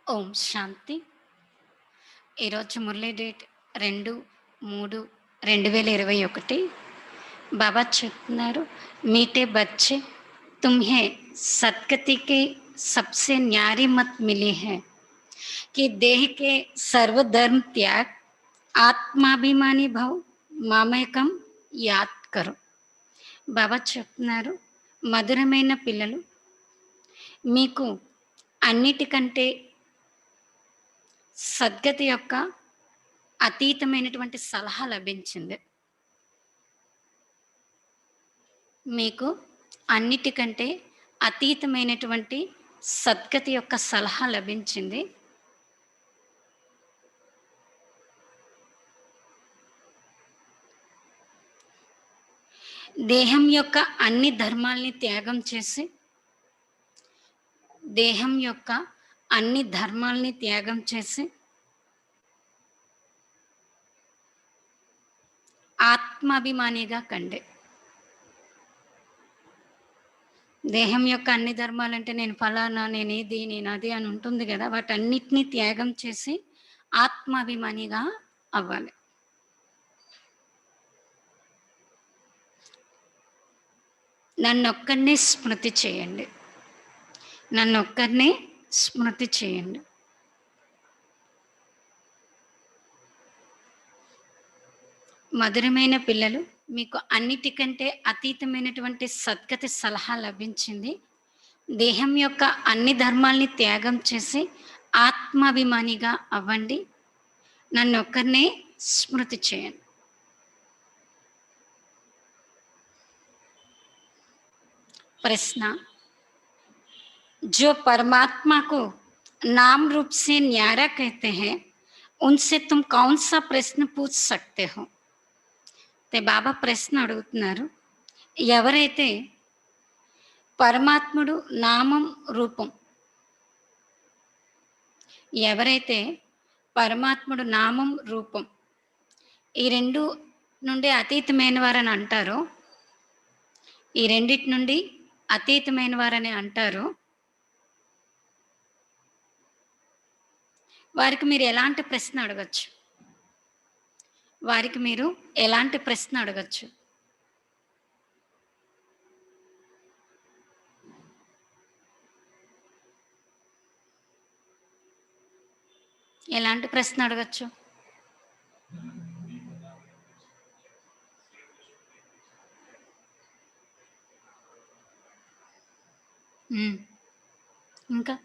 ఓం శాంతి. ఈరోజు మురళీ డేట్ 2/3/2021. బాబా చెప్తున్నారు, మీటే బచ్చే తుమ్హే సద్గతి के सबसे न्यारी मत मिली है कि देह के सर्वधर्म त्याग ఆత్మాభిమాని భవ్ మామేకం యాద్ కరో. బాబా చెప్తున్నారు, మధురమైన పిల్లలు, మీకు అన్నిటికంటే సద్గతి యొక్క అతీతమైనటువంటి సలహా లభించింది. మీకు అన్నిటికంటే అతీతమైనటువంటి సద్గతి యొక్క సలహా లభించింది. దేహం యొక్క అన్ని ధర్మాల్ని త్యాగం చేసి, దేహం యొక్క అన్ని ధర్మాల్ని త్యాగం చేసి ఆత్మాభిమానిగా కండి. దేహం యొక్క అన్ని ధర్మాలంటే నేను ఫలానా, నేను ఇది, నేను అది అని ఉంటుంది కదా, వాటన్నిటినీ త్యాగం చేసి ఆత్మాభిమానిగా అవ్వాలి. నన్నొక్కడినే స్మృతి చేయండి, నన్నొక్కడినే స్మృతి చేయండి. మధురమైన పిల్లలు, మీకు అన్నిటికంటే అతీతమైనటువంటి సద్గతి సలహా లభించింది. దేహం యొక్క అన్ని ధర్మాల్ని త్యాగం చేసి ఆత్మాభిమానిగా అవ్వండి. నన్నొక్కరినే స్మృతి చేయండి. ప్రశ్న, जो परमात्मा को नाम रूप से न्यारा कहते हैं, उनसे तुम कौन सा प्रश्न पूछ सकते हो? ते బాబా ప్రశ్న అడుగుతున్నారు, ఎవరైతే పరమాత్ముడు నామం రూపం, ఎవరైతే పరమాత్ముడు నామం రూపం ఈ రెండు నుండి అతీతమైన వారని అంటారో, ఈ రెండిటి నుండి అతీతమైన వారని అంటారు, వారికి మీరు ఎలాంటి ప్రశ్న అడగచ్చు? వారికి మీరు ఎలాంటి ప్రశ్న అడగచ్చు? ఎలాంటి ప్రశ్న అడగచ్చు? ఇంకా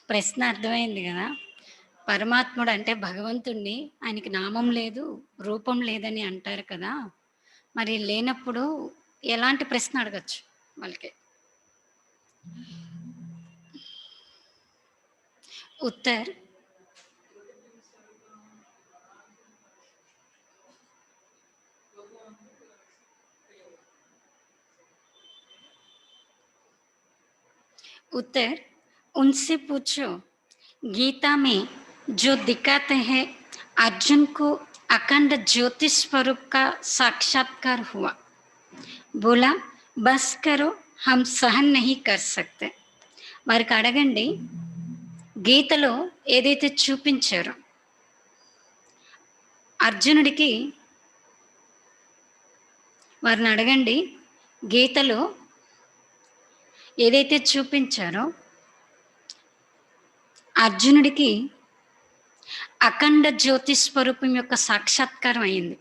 ప్రశ్న అర్థమైంది కదా. పరమాత్ముడు అంటే భగవంతుణ్ణి, ఆయనకి నామం లేదు, రూపం లేదని అంటారు కదా. మరి లేనప్పుడు ఎలాంటి ప్రశ్న అడగచ్చు వాళ్ళకి? उत्तर, उत्तर उनसे पूछो, गीता में जो दिखाते हैं अर्जुन को अखंड ज्योतिष स्वरूप का साक्षात्कार हुआ, बोला बस करो हम सहन नहीं कर सकते. వారికి అడగండి, గీతలో ఏదైతే చూపించారో అర్జునుడికి, వారిని అడగండి, గీతలో ఏదైతే చూపించారో అర్జునుడికి అఖండ జ్యోతి స్వరూపం యొక్క సాక్షాత్కారం అయింది.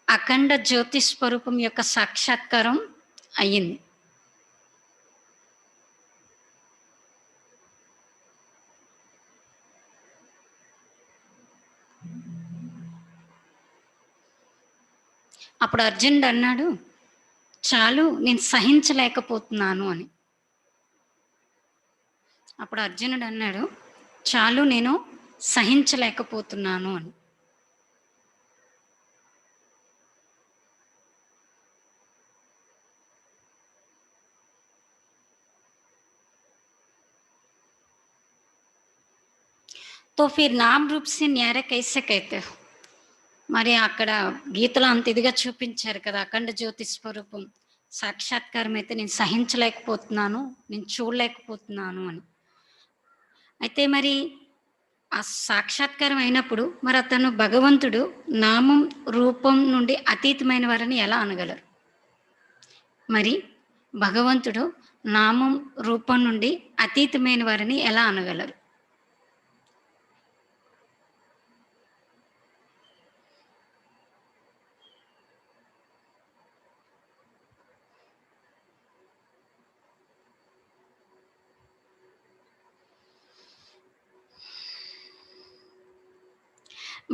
అఖండ జ్యోతి స్వరూపం యొక్క సాక్షాత్కారం అయ్యింది. అప్పుడు అర్జునుడు అన్నాడు, చాలు నేను సహించలేకపోతున్నాను అని. అప్పుడు అర్జునుడు అన్నాడు, చాలు నేను సహించలేకపోతున్నాను అని. तो फिर नाम रूप से न्यारा कैसे कहते हो? మరి అక్కడ గీతలో అంత ఇదిగా చూపించారు కదా! అఖండ జ్యోతి స్వరూపం. సాక్షాత్కారం అయితే నేను సహించలేకపోతున్నాను. నేను చూడలేకపోతున్నాను అని. అయితే మరి ఆ సాక్షాత్కారం అయినప్పుడు మరతను భగవంతుడు నామం, రూపం నుండి అతీతమైన వారని ఎలా అనగలరు? మరి భగవంతుడు నామం, రూపం నుండి అతీతమైన వారని ఎలా అనగలరు?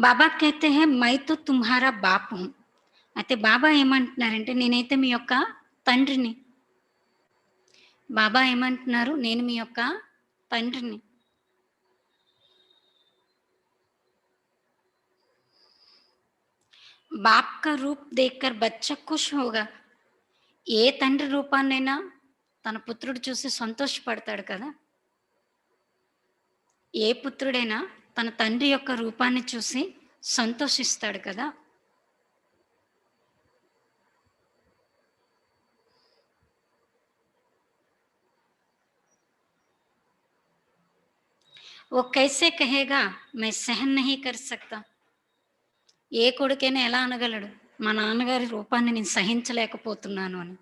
బాబా कहते हैं मैं तो तुम्हारा बाप हूँ. అయితే బాబా ఏమంటున్నారంటే నేనైతే మీ యొక్క తండ్రిని. బాబా ఏమంటున్నారు? నేను మీ యొక్క తండ్రిని. బాప్ కా రూప్ దేఖ్‌కర్ బచ్చా ఖుష్ హోగా. ఏ తండ్రి రూపాన్నైనా తన పుత్రుడు చూసి సంతోషపడతాడు కదా! ఏ పుత్రుడైనా తన తండ్రి యొక్క రూపాన్ని చూసి సంతోషిస్తాడు కదా! वो कैसे कहेगा मैं सहन नहीं कर सकता. ఏ కొడుకైనా ఎలా అనగలడు? మా నాన్నగారి రూపాన్ని నేను సహించలేకపోతున్నాను అని.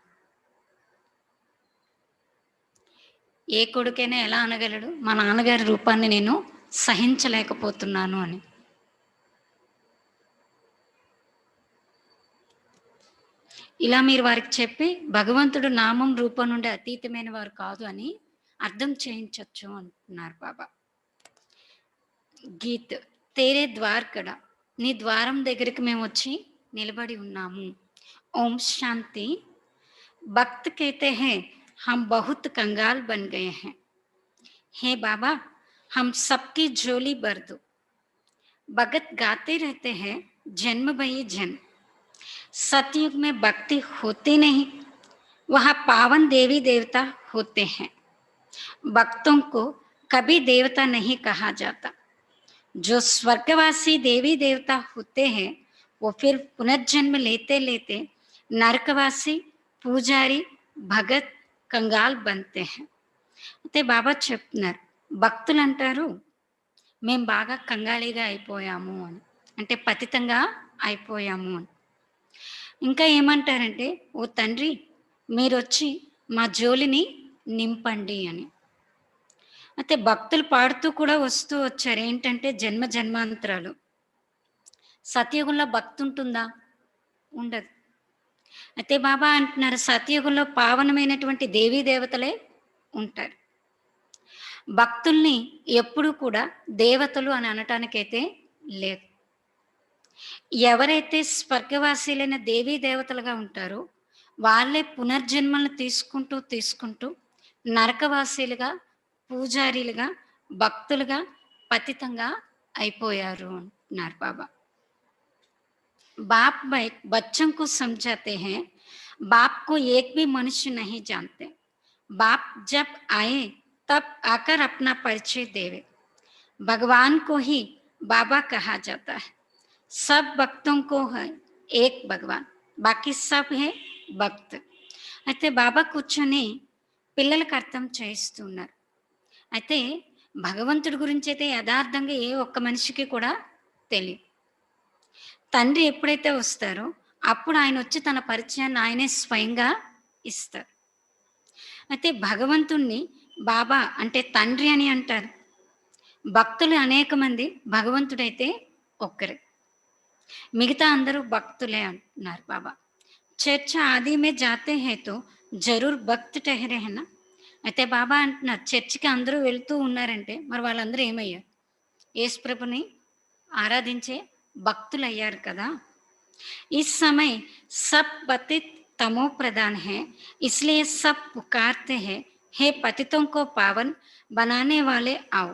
ఏ కొడుకైనా ఎలా అనగలడు? మా నాన్నగారి రూపాన్ని నేను సహించలేకపోతున్నాను అని. ఇలా మీరు వారికి చెప్పి భగవంతుడు నామం, రూపం నుండి అతీతమైన వారు కాదు అని అర్థం చేయించొచ్చు అంటున్నారు బాబా. గీత్ తేరే ద్వారకడ నీ ద్వారం దగ్గరికి మేమొచ్చి నిలబడి ఉన్నాము. ఓం శాంతి. భక్త్ कहते हैं हम बहुत कंगाल बन गए हैं. हे बाबा हम सबकी झोली भर दो. भगत गाते रहते हैं जन्म भई जन. सतयुग में भक्ति होती नहीं, वहाँ पावन देवी देवता होते हैं. भक्तों को कभी देवता नहीं कहा जाता. जो स्वर्गवासी देवी देवता होते हैं वो फिर पुनर्जन्म लेते लेते नरकवासी పూజారి భగత్ కంగాల్ బంతే హై. అయితే బాబా చెప్తున్నారు భక్తులు అంటారు మేము బాగా కంగాళిగా అయిపోయాము అని, అంటే పతితంగా అయిపోయాము అని. ఇంకా ఏమంటారంటే ఓ తండ్రి మీరొచ్చి మా జోలిని నింపండి అని. అయితే భక్తులు పాడుతూ కూడా వస్తూ వచ్చారు. ఏంటంటే జన్మ జన్మాంతరాలు. సత్యయుగంలో భక్తి ఉంటుందా? ఉండదు. అయితే బాబా అంటున్నారు సత్యయుగంలో పావనమైనటువంటి దేవీ దేవతలే ఉంటారు. భక్తుల్ని ఎప్పుడు కూడా దేవతలు అని అనటానికైతే లేదు. ఎవరైతే స్వర్గవాసీలైన దేవీ దేవతలుగా ఉంటారో వాళ్ళే పునర్జన్మలను తీసుకుంటూ తీసుకుంటూ నరకవాసీలుగా, పూజారీలుగా, భక్తులుగా, పతితంగా అయిపోయారు అంటున్నారు బాబా. बाप बच्चों को समझाते हैं बाप को एक भी मनुष्य नहीं जानते. बाप जब आए तब आकर अपना परिचय देवे. भगवान को ही बाबा कहा जाता है. सब भक्तों को है एक भगवान, बाकी सब है భక్త్. అయితే బాబా కూర్చొని పిల్లలకు అర్థం చేయిస్తున్నారు. అయితే భగవంతుడి గురించి అయితే యథార్థంగా ఏ ఒక్క మనిషికి కూడా తెలియదు. తండ్రి ఎప్పుడైతే వస్తారో అప్పుడు ఆయన వచ్చి తన పరిచయాన్ని ఆయనే స్వయంగా ఇస్తారు. అయితే భగవంతుణ్ణి బాబా అంటే తండ్రి అని అంటారు. భక్తులు అనేక మంది, భగవంతుడైతే ఒక్కరే. మిగతా అందరూ భక్తులే అంటున్నారు బాబా. చర్చ ఆది మే జాతే హే తో జరూర్ భక్త్ టెహరే హేనా. అయితే బాబా అంటున్నారు చర్చికి అందరూ వెళ్తూ ఉన్నారంటే మరి వాళ్ళందరూ ఏమయ్యారు? యేసు ప్రభుని ఆరాధించే భక్తులయ్యారు కదా. इस समय सब पतित तमो प्रधान है, इसलिए सब पुकारते हैं हे पतितों को पावन बनाने वाले आओ.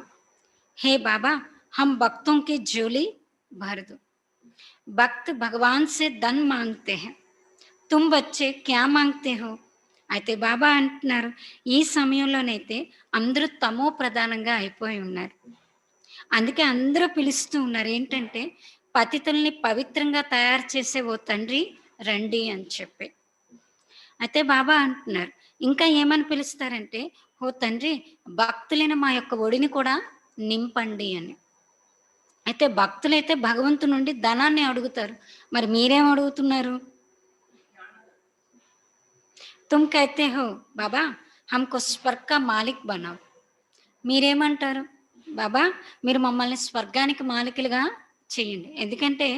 हे बाबा हम भक्तों की झोली भर दो. भक्त भगवान से धन मांगते हैं. तुम बच्चे क्या मांगते हो? అయితే బాబా అంటున్నారు ఈ సమయంలోనైతే అందరూ తమో ప్రధానంగా అయిపోయి ఉన్నారు. అందుకే అందరూ పిలుస్తూ ఉన్నారు. ఏంటంటే, పతితుల్ని పవిత్రంగా తయారు చేసే ఓ తండ్రి రండి అని చెప్పి. అయితే బాబా అంటున్నారు, ఇంకా ఏమని పిలుస్తారంటే, ఓ తండ్రి భక్తులైన మా యొక్క ఒడిని కూడా నింపండి అని. అయితే భక్తులైతే భగవంతుడి నుండి ధనాన్ని అడుగుతారు. మరి మీరేం అడుగుతున్నారు? తుమ్ కహతే హో బాబా హమ్‌కో స్వర్గ్ కా మాలిక్ బనాओ. మీరేమంటారు? బాబా మీరు మమ్మల్ని స్వర్గానికి మాలికులుగా చేయండి. ఎందుకంటే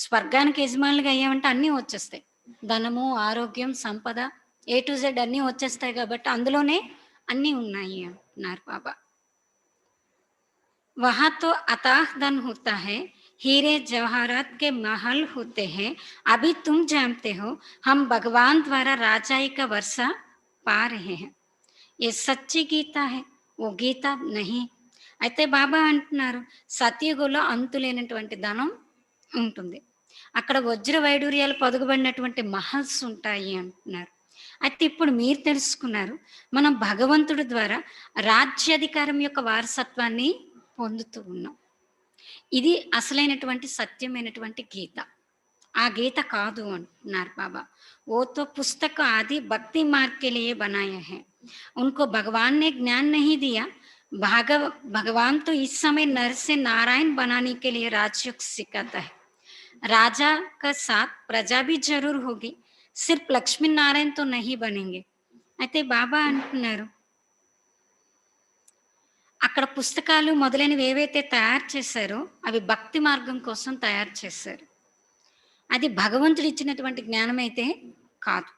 స్వర్గానికి యజమానులుగా అయ్యామంటే అన్నీ వచ్చేస్తాయి. ధనము, ఆరోగ్యం, సంపద ఏ టు జెడ్ అన్నీ వచ్చేస్తాయి కాబట్టి అందులోనే అన్నీ ఉన్నాయి అంటున్నారు బాబా. वहाँ तो अथाह धन होता है, हीरे जवाहरात के महल होते हैं। अभी तुम जानते हो, हम भगवान द्वारा राजाई का वर्षा पा रहे हैं. ये सच्ची गीता है, वो గీత నహి. అయితే బాబా అంటున్నారు, సత్యయుగంలో అంతులేనటువంటి ధనం ఉంటుంది. అక్కడ వజ్ర వైడూర్యాలు పొదగబడినటువంటి మహల్స్ ఉంటాయి అంటున్నారు. అయితే ఇప్పుడు మీరు తెలుసుకున్నారు, మనం భగవంతుడి ద్వారా రాజ్యాధికారం యొక్క వారసత్వాన్ని పొందుతూ ఉన్నాం. ఇది అసలైనటువంటి సత్యమైనటువంటి గీత. ఆ గీత కాదు అంటున్నారు బాబా. वो तो पुस्तक आदि भक्ति मार्ग के लिए बनाया है. उनको भगवान ने ज्ञान नहीं दिया. भागव भगवान तो इस समय नर से नारायण बनाने के लिए राजयोग सिखाता है. राजा का साथ प्रजा भी जरूर होगी. सिर्फ लक्ष्मी नारायण तो नहीं बनेंगे. అయితే బాబా అంటున్నారు, అక్కడ పుస్తకాలు మొదలైనవి ఏవైతే తయారు చేశారో అవి భక్తి మార్గం కోసం తయారు చేశారు. అది భగవంతుడు ఇచ్చినటువంటి జ్ఞానమైతే కాదు.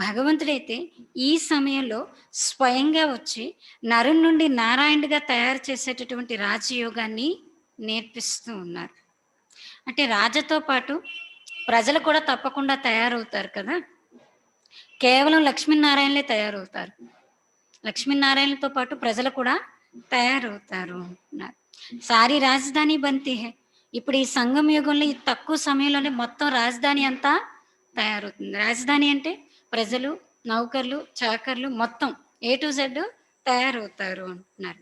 భగవంతుడైతే ఈ సమయంలో స్వయంగా వచ్చి నరుని నుండి నారాయణుడిగా తయారు చేసేటటువంటి రాజయోగాన్ని నేర్పిస్తూ ఉన్నారు. అంటే రాజతో పాటు ప్రజలు కూడా తప్పకుండా తయారవుతారు కదా! కేవలం లక్ష్మీనారాయణలే తయారవుతారు. లక్ష్మీనారాయణలతో పాటు ప్రజలు కూడా తయారవుతారు అంటున్నారు. సారీ రాజధాని బంతి హై. ఇప్పుడు ఈ సంగమ యుగంలో ఈ తక్కువ సమయంలోనే మొత్తం రాజధాని అంతా తయారవుతుంది. రాజధాని అంటే ప్రజలు, నౌకర్లు, చాకర్లు మొత్తం ఏ టు జెడ్ తయారవుతారు అంటున్నారు.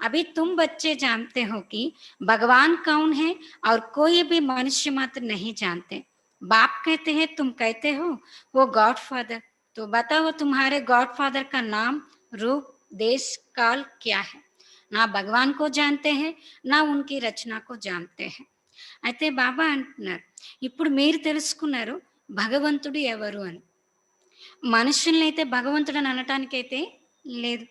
అభి తుమ్ బచ్చే జాన్తే హో కి భగవాన్ కౌన్ హై और कोई भी मनुष्य मात्र नहीं जानते. बाप कहते हैं तुम कहते हो वो गॉडफादर. तो बताओ तुम्हारे गॉडफादर का नाम, रूप, देश, काल क्या है? ना भगवान को जानते हैं, ना उनकी रचना को जानते हैं. అయితే బాబా అంటున్నారు, ఇప్పుడు మీరు తెలుసుకున్నారు భగవంతుడు ఎవరు అని. మనుషుల్నైతే భగవంతుడని అనటానికైతే లేదు.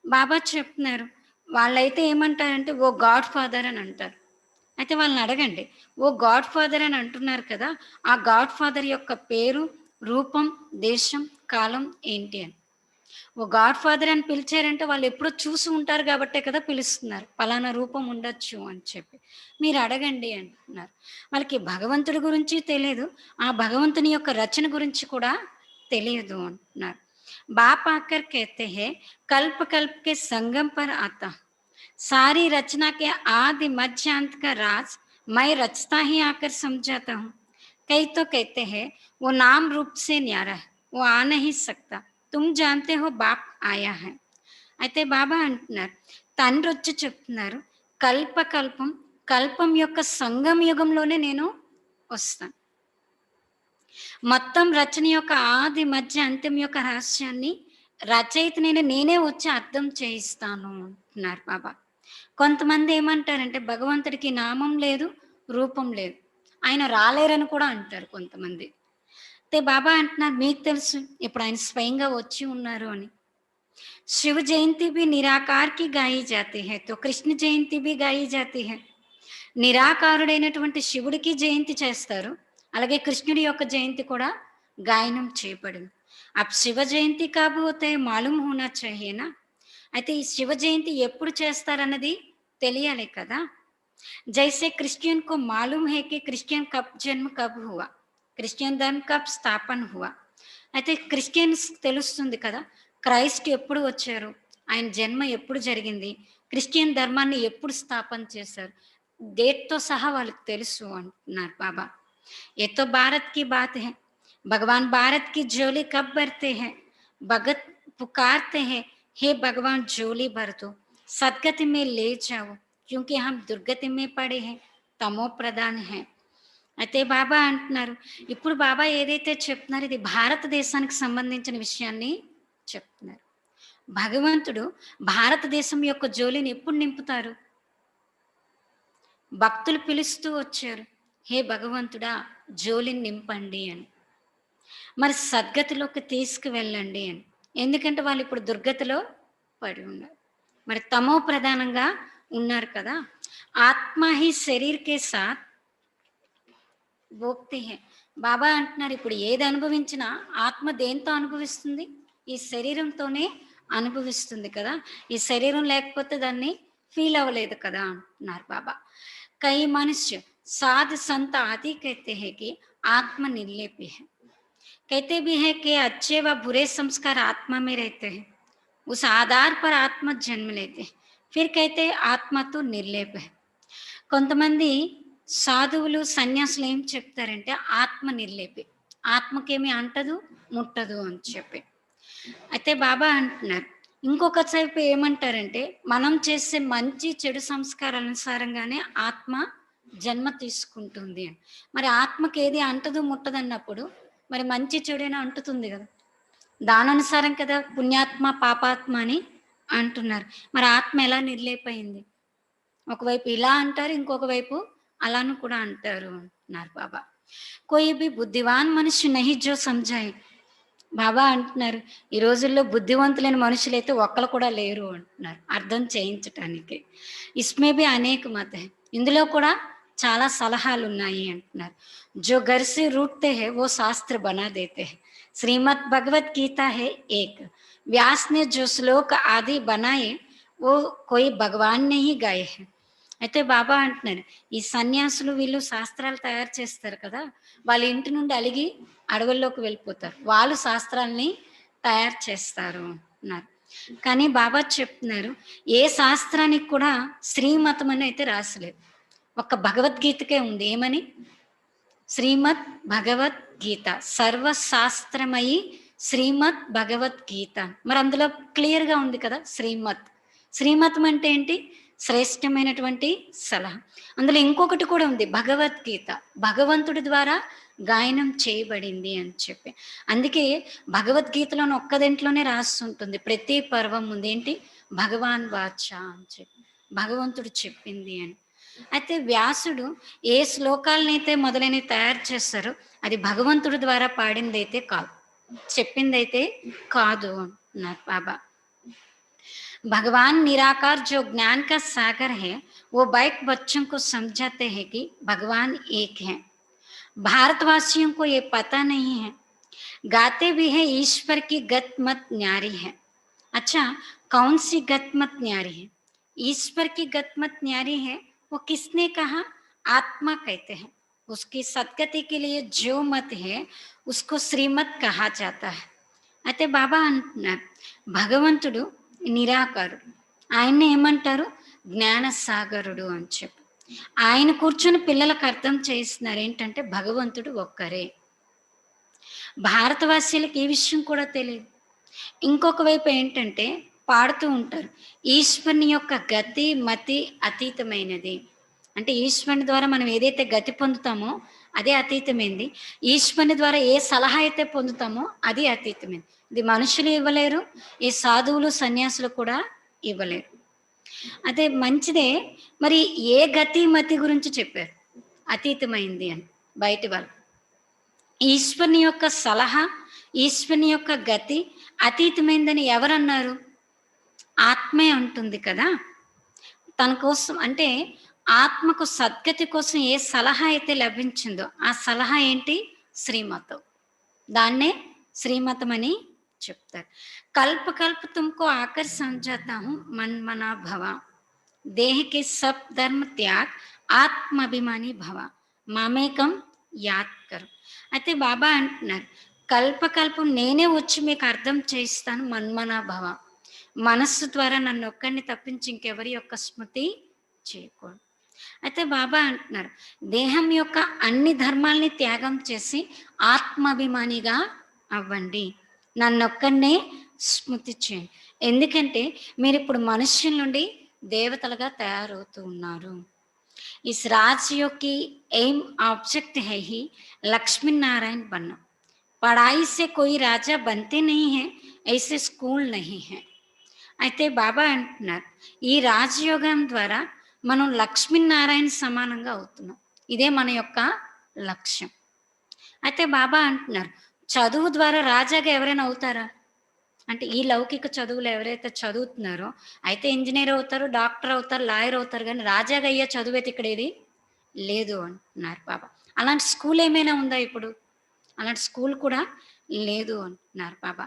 బాబా చెప్తున్నారు, వాళ్ళైతే ఏమంటారంటే ఓ గాడ్ ఫాదర్ అని అంటారు. అయితే వాళ్ళని అడగండి, ఓ గాడ్ ఫాదర్ అని అంటున్నారు కదా, ఆ గాడ్ ఫాదర్ యొక్క పేరు, రూపం, దేశం, కాలం ఏంటి అని. ఓ గాడ్ ఫాదర్ అని పిలిచారంటే వాళ్ళు ఎప్పుడో చూసి ఉంటారు కాబట్టే కదా పిలుస్తున్నారు. పలానా రూపం ఉండొచ్చు అని చెప్పి. మీరు అడగండి అంటున్నారు. వాళ్ళకి భగవంతుడి గురించి తెలియదు. ఆ భగవంతుని యొక్క రచన గురించి కూడా తెలియదు అంటున్నారు. बाप आकर कहते हैं कल्प कल्प के संगम पर आता हूं. सारी रचना के आदि मध्य अंत का राज मैं रचता ही आकर समझाता हूँ. कई तो कहते हैं वो नाम रूप से न्यारा है, वो आ नहीं सकता. तुम जानते हो बाप आया है. అయితే బాబా అంటున్నారు, తండ్రి వచ్చి చెప్తున్నారు, కల్పకల్పం కల్పం యొక్క సంగమ యుగంలోనే నేను వస్తాను. మొత్తం రచన యొక్క ఆది మధ్య అంత్యం యొక్క రహస్యాన్ని రచయితనైన నేనే వచ్చి అర్థం చేయిస్తాను అంటున్నారు బాబా. కొంతమంది ఏమంటారంటే భగవంతుడికి నామం లేదు, రూపం లేదు, ఆయన రాలేరని కూడా అంటారు కొంతమంది. అయితే బాబా అంటున్నారు, మీకు తెలుసు ఇప్పుడు ఆయన స్వయంగా వచ్చి ఉన్నారు అని. శివ జయంతి भी నిరాకార్ కి గాయి జాతి హై, తో కృష్ణ జయంతి भी గాయి జాతి హై. నిరాకారుడైనటువంటి శివుడికి జయంతి చేస్తారు, అలాగే కృష్ణుడి యొక్క జయంతి కూడా గాయనం చేయబడింది. అబ్ శివ జయంతి కబ్ హోతే మాలూమ్ హోనా చాహియే నా. అయితే ఈ శివ జయంతి ఎప్పుడు చేస్తారన్నది తెలియాలి కదా. जैसे क्रिश्चियन को मालूम है कि क्रिश्चियन कब जन्म कब हुआ, క్రిస్టియన్ ధర్మం కబ్ స్థాపన హువా. అయితే క్రిస్టియన్స్ తెలుస్తుంది కదా క్రైస్ట్ ఎప్పుడు వచ్చారు, ఆయన జన్మ ఎప్పుడు జరిగింది, క్రిస్టియన్ ధర్మాన్ని ఎప్పుడు స్థాపన చేశారు, డేట్‌తో సహా వాళ్ళకి తెలుసు అంటున్నారు బాబా. ये तो भारत की बात है. भगवान भारत की झोली कब भरते हैं? भगत पुकारते हैं, हे भगवान झोली भर दो, सदगति में ले जाओ, क्योंकि हम दुर्गति में पड़े हैं, తమో ప్రధాన్ है. అయితే బాబా అంటున్నారు, ఇప్పుడు బాబా ఏదైతే చెప్తున్నారో ఇది భారతదేశానికి సంబంధించిన విషయాన్ని చెప్తున్నారు. భగవంతుడు భారతదేశం యొక్క జోలిని ఎప్పుడు నింపుతారు? భక్తులు పిలుస్తూ వచ్చారు, హే భగవంతుడా జోలిని నింపండి అని. మరి సద్గతిలోకి తీసుకువెళ్ళండి అని. ఎందుకంటే వాళ్ళు ఇప్పుడు దుర్గతిలో పడి ఉన్నారు. మరి తమో ప్రధానంగా ఉన్నారు కదా. ఆత్మ హి శరీర్ కే సాత్ భోక్తి హే. బాబా అంటున్నారు, ఇప్పుడు ఏది అనుభవించినా ఆత్మ దేంతో అనుభవిస్తుంది? ఈ శరీరంతోనే అనుభవిస్తుంది కదా. ఈ శరీరం లేకపోతే దాన్ని ఫీల్ అవ్వలేదు కదా అంటున్నారు బాబా. कई मनुष्य साध संत आदि कहते हैं कि आत्मा निर्लेप है. कहते भी है कि अच्छे व बुरे संस्कार आत्मा में रहते हैं, उस आधार पर आत्मा जन्म लेते हैं. फिर कहते हैं आत्मा तो निर्लेप है. కొంతమంది సాధువులు సన్యాసులు ఏం చెప్తారంటే ఆత్మ నిర్లేపి, ఆత్మకేమి అంటదు ముట్టదు అని చెప్పి. అయితే బాబా అంటున్నారు, ఇంకొక వైపు ఏమంటారంటే మనం చేసే మంచి చెడు సంస్కారాల అనుసారంగానే ఆత్మ జన్మ తీసుకుంటుంది అని. మరి ఆత్మకి ఏది అంటదు ముట్టదు అన్నప్పుడు మరి మంచి చెడైనా అంటుతుంది కదా. దాని అనుసారం కదా పుణ్యాత్మ పాపాత్మ అని అంటున్నారు. మరి ఆత్మ ఎలా నిర్లేపైంది? ఒకవైపు ఇలా అంటారు, ఇంకొక వైపు అలాను కూడా అంటారు అంటున్నారు బాబా. కోయి భీ బుద్ధివాన్ మనుష్య నహి జో సంజాయి. బాబా అంటున్నారు, ఈ రోజుల్లో బుద్ధివంతులైన మనుషులైతే ఒక్కరు కూడా లేరు అంటున్నారు అర్థం చేయించటానికి. ఇస్మే బి అనేక మత హై, ఇందులో కూడా చాలా సలహాలు ఉన్నాయి అంటున్నారు. జో घर से रूठते हैं वो शास्त्र बना देते हैं. श्रीमद् भगवत गीता है एक. व्यास ने जो श्लोक आदि बनाए वो कोई भगवान ने ही गाए हैं. అయితే బాబా అంటున్నారు, ఈ సన్యాసులు వీళ్ళు శాస్త్రాలు తయారు చేస్తారు కదా, వాళ్ళ ఇంటి నుండి అలిగి అడవుల్లోకి వెళ్ళిపోతారు, వాళ్ళు శాస్త్రాల్ని తయారు చేస్తారు అన్నారు. కానీ బాబా చెప్తున్నారు, ఏ శాస్త్రానికి కూడా శ్రీమతం అని అయితే రాసలేదు, ఒక్క భగవద్గీతకే ఉంది. ఏమని? శ్రీమద్ భగవద్గీత, సర్వశాస్త్రమయి శ్రీమద్ భగవద్గీత. మరి అందులో క్లియర్గా ఉంది కదా శ్రీమత్. శ్రీమతం అంటే ఏంటి? శ్రేష్టమైనటువంటి సలహా. అందులో ఇంకొకటి కూడా ఉంది, భగవద్గీత, భగవంతుడి ద్వారా గాయనం చేయబడింది అని చెప్పి. అందుకే భగవద్గీతలోని ఒక్క దాంట్లోనే రాస్తుంటుంది, ప్రతి పర్వం ఉంది ఏంటి? భగవాన్ వాచ అని చెప్పి, భగవంతుడు చెప్పింది అని. అయితే వ్యాసుడు ఏ శ్లోకాలనైతే మొదలైనవి తయారు చేస్తారో అది భగవంతుడి ద్వారా పాడిందైతే కాదు, చెప్పిందైతే కాదు అన్నారు బాబా. भगवान निराकार जो ज्ञान का सागर है वो बैठ बच्चों को समझाते हैं कि भगवान एक है. भारतवासियों को ये पता नहीं है, गाते भी है ईश्वर की गत मत न्यारी है. अच्छा, कौन सी गत मत न्यारी है? ईश्वर की गत मत न्यारी है, वो किसने कहा? आत्मा कहते हैं. उसकी सदगति के लिए जो मत है उसको श्रीमत कहा जाता है. అయితే బాబా అంటున్నారు, భగవంతుడు నిరాకారుడు, ఆయన్ని ఏమంటారు? జ్ఞానసాగరుడు అని చెప్పి. ఆయన కూర్చొని పిల్లలకు అర్థం చేస్తున్నారు ఏంటంటే భగవంతుడు ఒక్కరే. భారతవాసీలకు ఈ విషయం కూడా తెలియదు. ఇంకొక వైపు ఏంటంటే పాడుతూ ఉంటారు, ఈశ్వరుని యొక్క గతి మతి అతీతమైనది. అంటే ఈశ్వరుని ద్వారా మనం ఏదైతే గతి పొందుతామో అదే అతీతమైంది, ఈశ్వరుని ద్వారా ఏ సలహా అయితే పొందుతామో అది అతీతమైంది. ఇది మనుషులు ఇవ్వలేరు, ఈ సాధువులు సన్యాసులు కూడా ఇవ్వలేరు. అదే మంచిదే. మరి ఏ గతి మతి గురించి చెప్పారు? అతీతమైంది అని బయటి వాళ్ళు. ఈశ్వరుని యొక్క సలహా, ఈశ్వరుని యొక్క గతి అతీతమైందని ఎవరన్నారు? ఆత్మే అంటుంది కదా. తన కోసం అంటే ఆత్మకు సద్గతి కోసం ఏ సలహా అయితే లభించిందో ఆ సలహా ఏంటి? శ్రీమతం. దాన్నే శ్రీమతం అని చెప్తారు. కల్ప కల్ప తుమ్కో ఆకర్ సమझाता हूं मन मना भव, देह के सब धर्म त्याग ఆత్మాభిమాని భవ, మామేకం యాద్ కరు. అయితే బాబా అంటున్నారు, కల్పకల్పం నేనే వచ్చి మీకు అర్థం చేయిస్తాను, మన్మనా భవ, మనస్సు ద్వారా నన్ను ఒక్కడిని తప్పించి ఇంకెవరి యొక్క స్మృతి చేయకూడదు. అయితే బాబా అంటున్నారు, దేహం యొక్క అన్ని ధర్మాల్ని త్యాగం చేసి ఆత్మాభిమానిగా అవ్వండి, నన్నొక్కడనే స్మృతి చేయండి. ఎందుకంటే మీరు ఇప్పుడు మనుష్యుల నుండి దేవతలుగా తయారవుతూ ఉన్నారు. इस राजयोग की एम ऑब्जेक्ट है ही लक्ष्मी नारायण बनना. पढ़ाई से कोई राजा बनते नहीं हैं, ऐसे स्कूल नहीं है. అయితే బాబా అంటున్నారు ఈ రాజయోగం ద్వారా మనం లక్ష్మీనారాయణ సమానంగా అవుతున్నాం. ఇదే మన యొక్క లక్ష్యం. అయితే బాబా అంటున్నారు చదువు ద్వారా రాజాగా ఎవరైనా అవుతారా? అంటే ఈ లౌకిక చదువులు ఎవరైతే చదువుతున్నారో అయితే ఇంజినీర్ అవుతారు, డాక్టర్ అవుతారు, లాయర్ అవుతారు, కానీ రాజాగా అయ్యే చదువైతే ఇక్కడ ఏది లేదు అంటున్నారు బాబా. అలాంటి స్కూల్ ఏమైనా ఉందా ఇప్పుడు? అలాంటి స్కూల్ కూడా లేదు అంటున్నారు బాబా.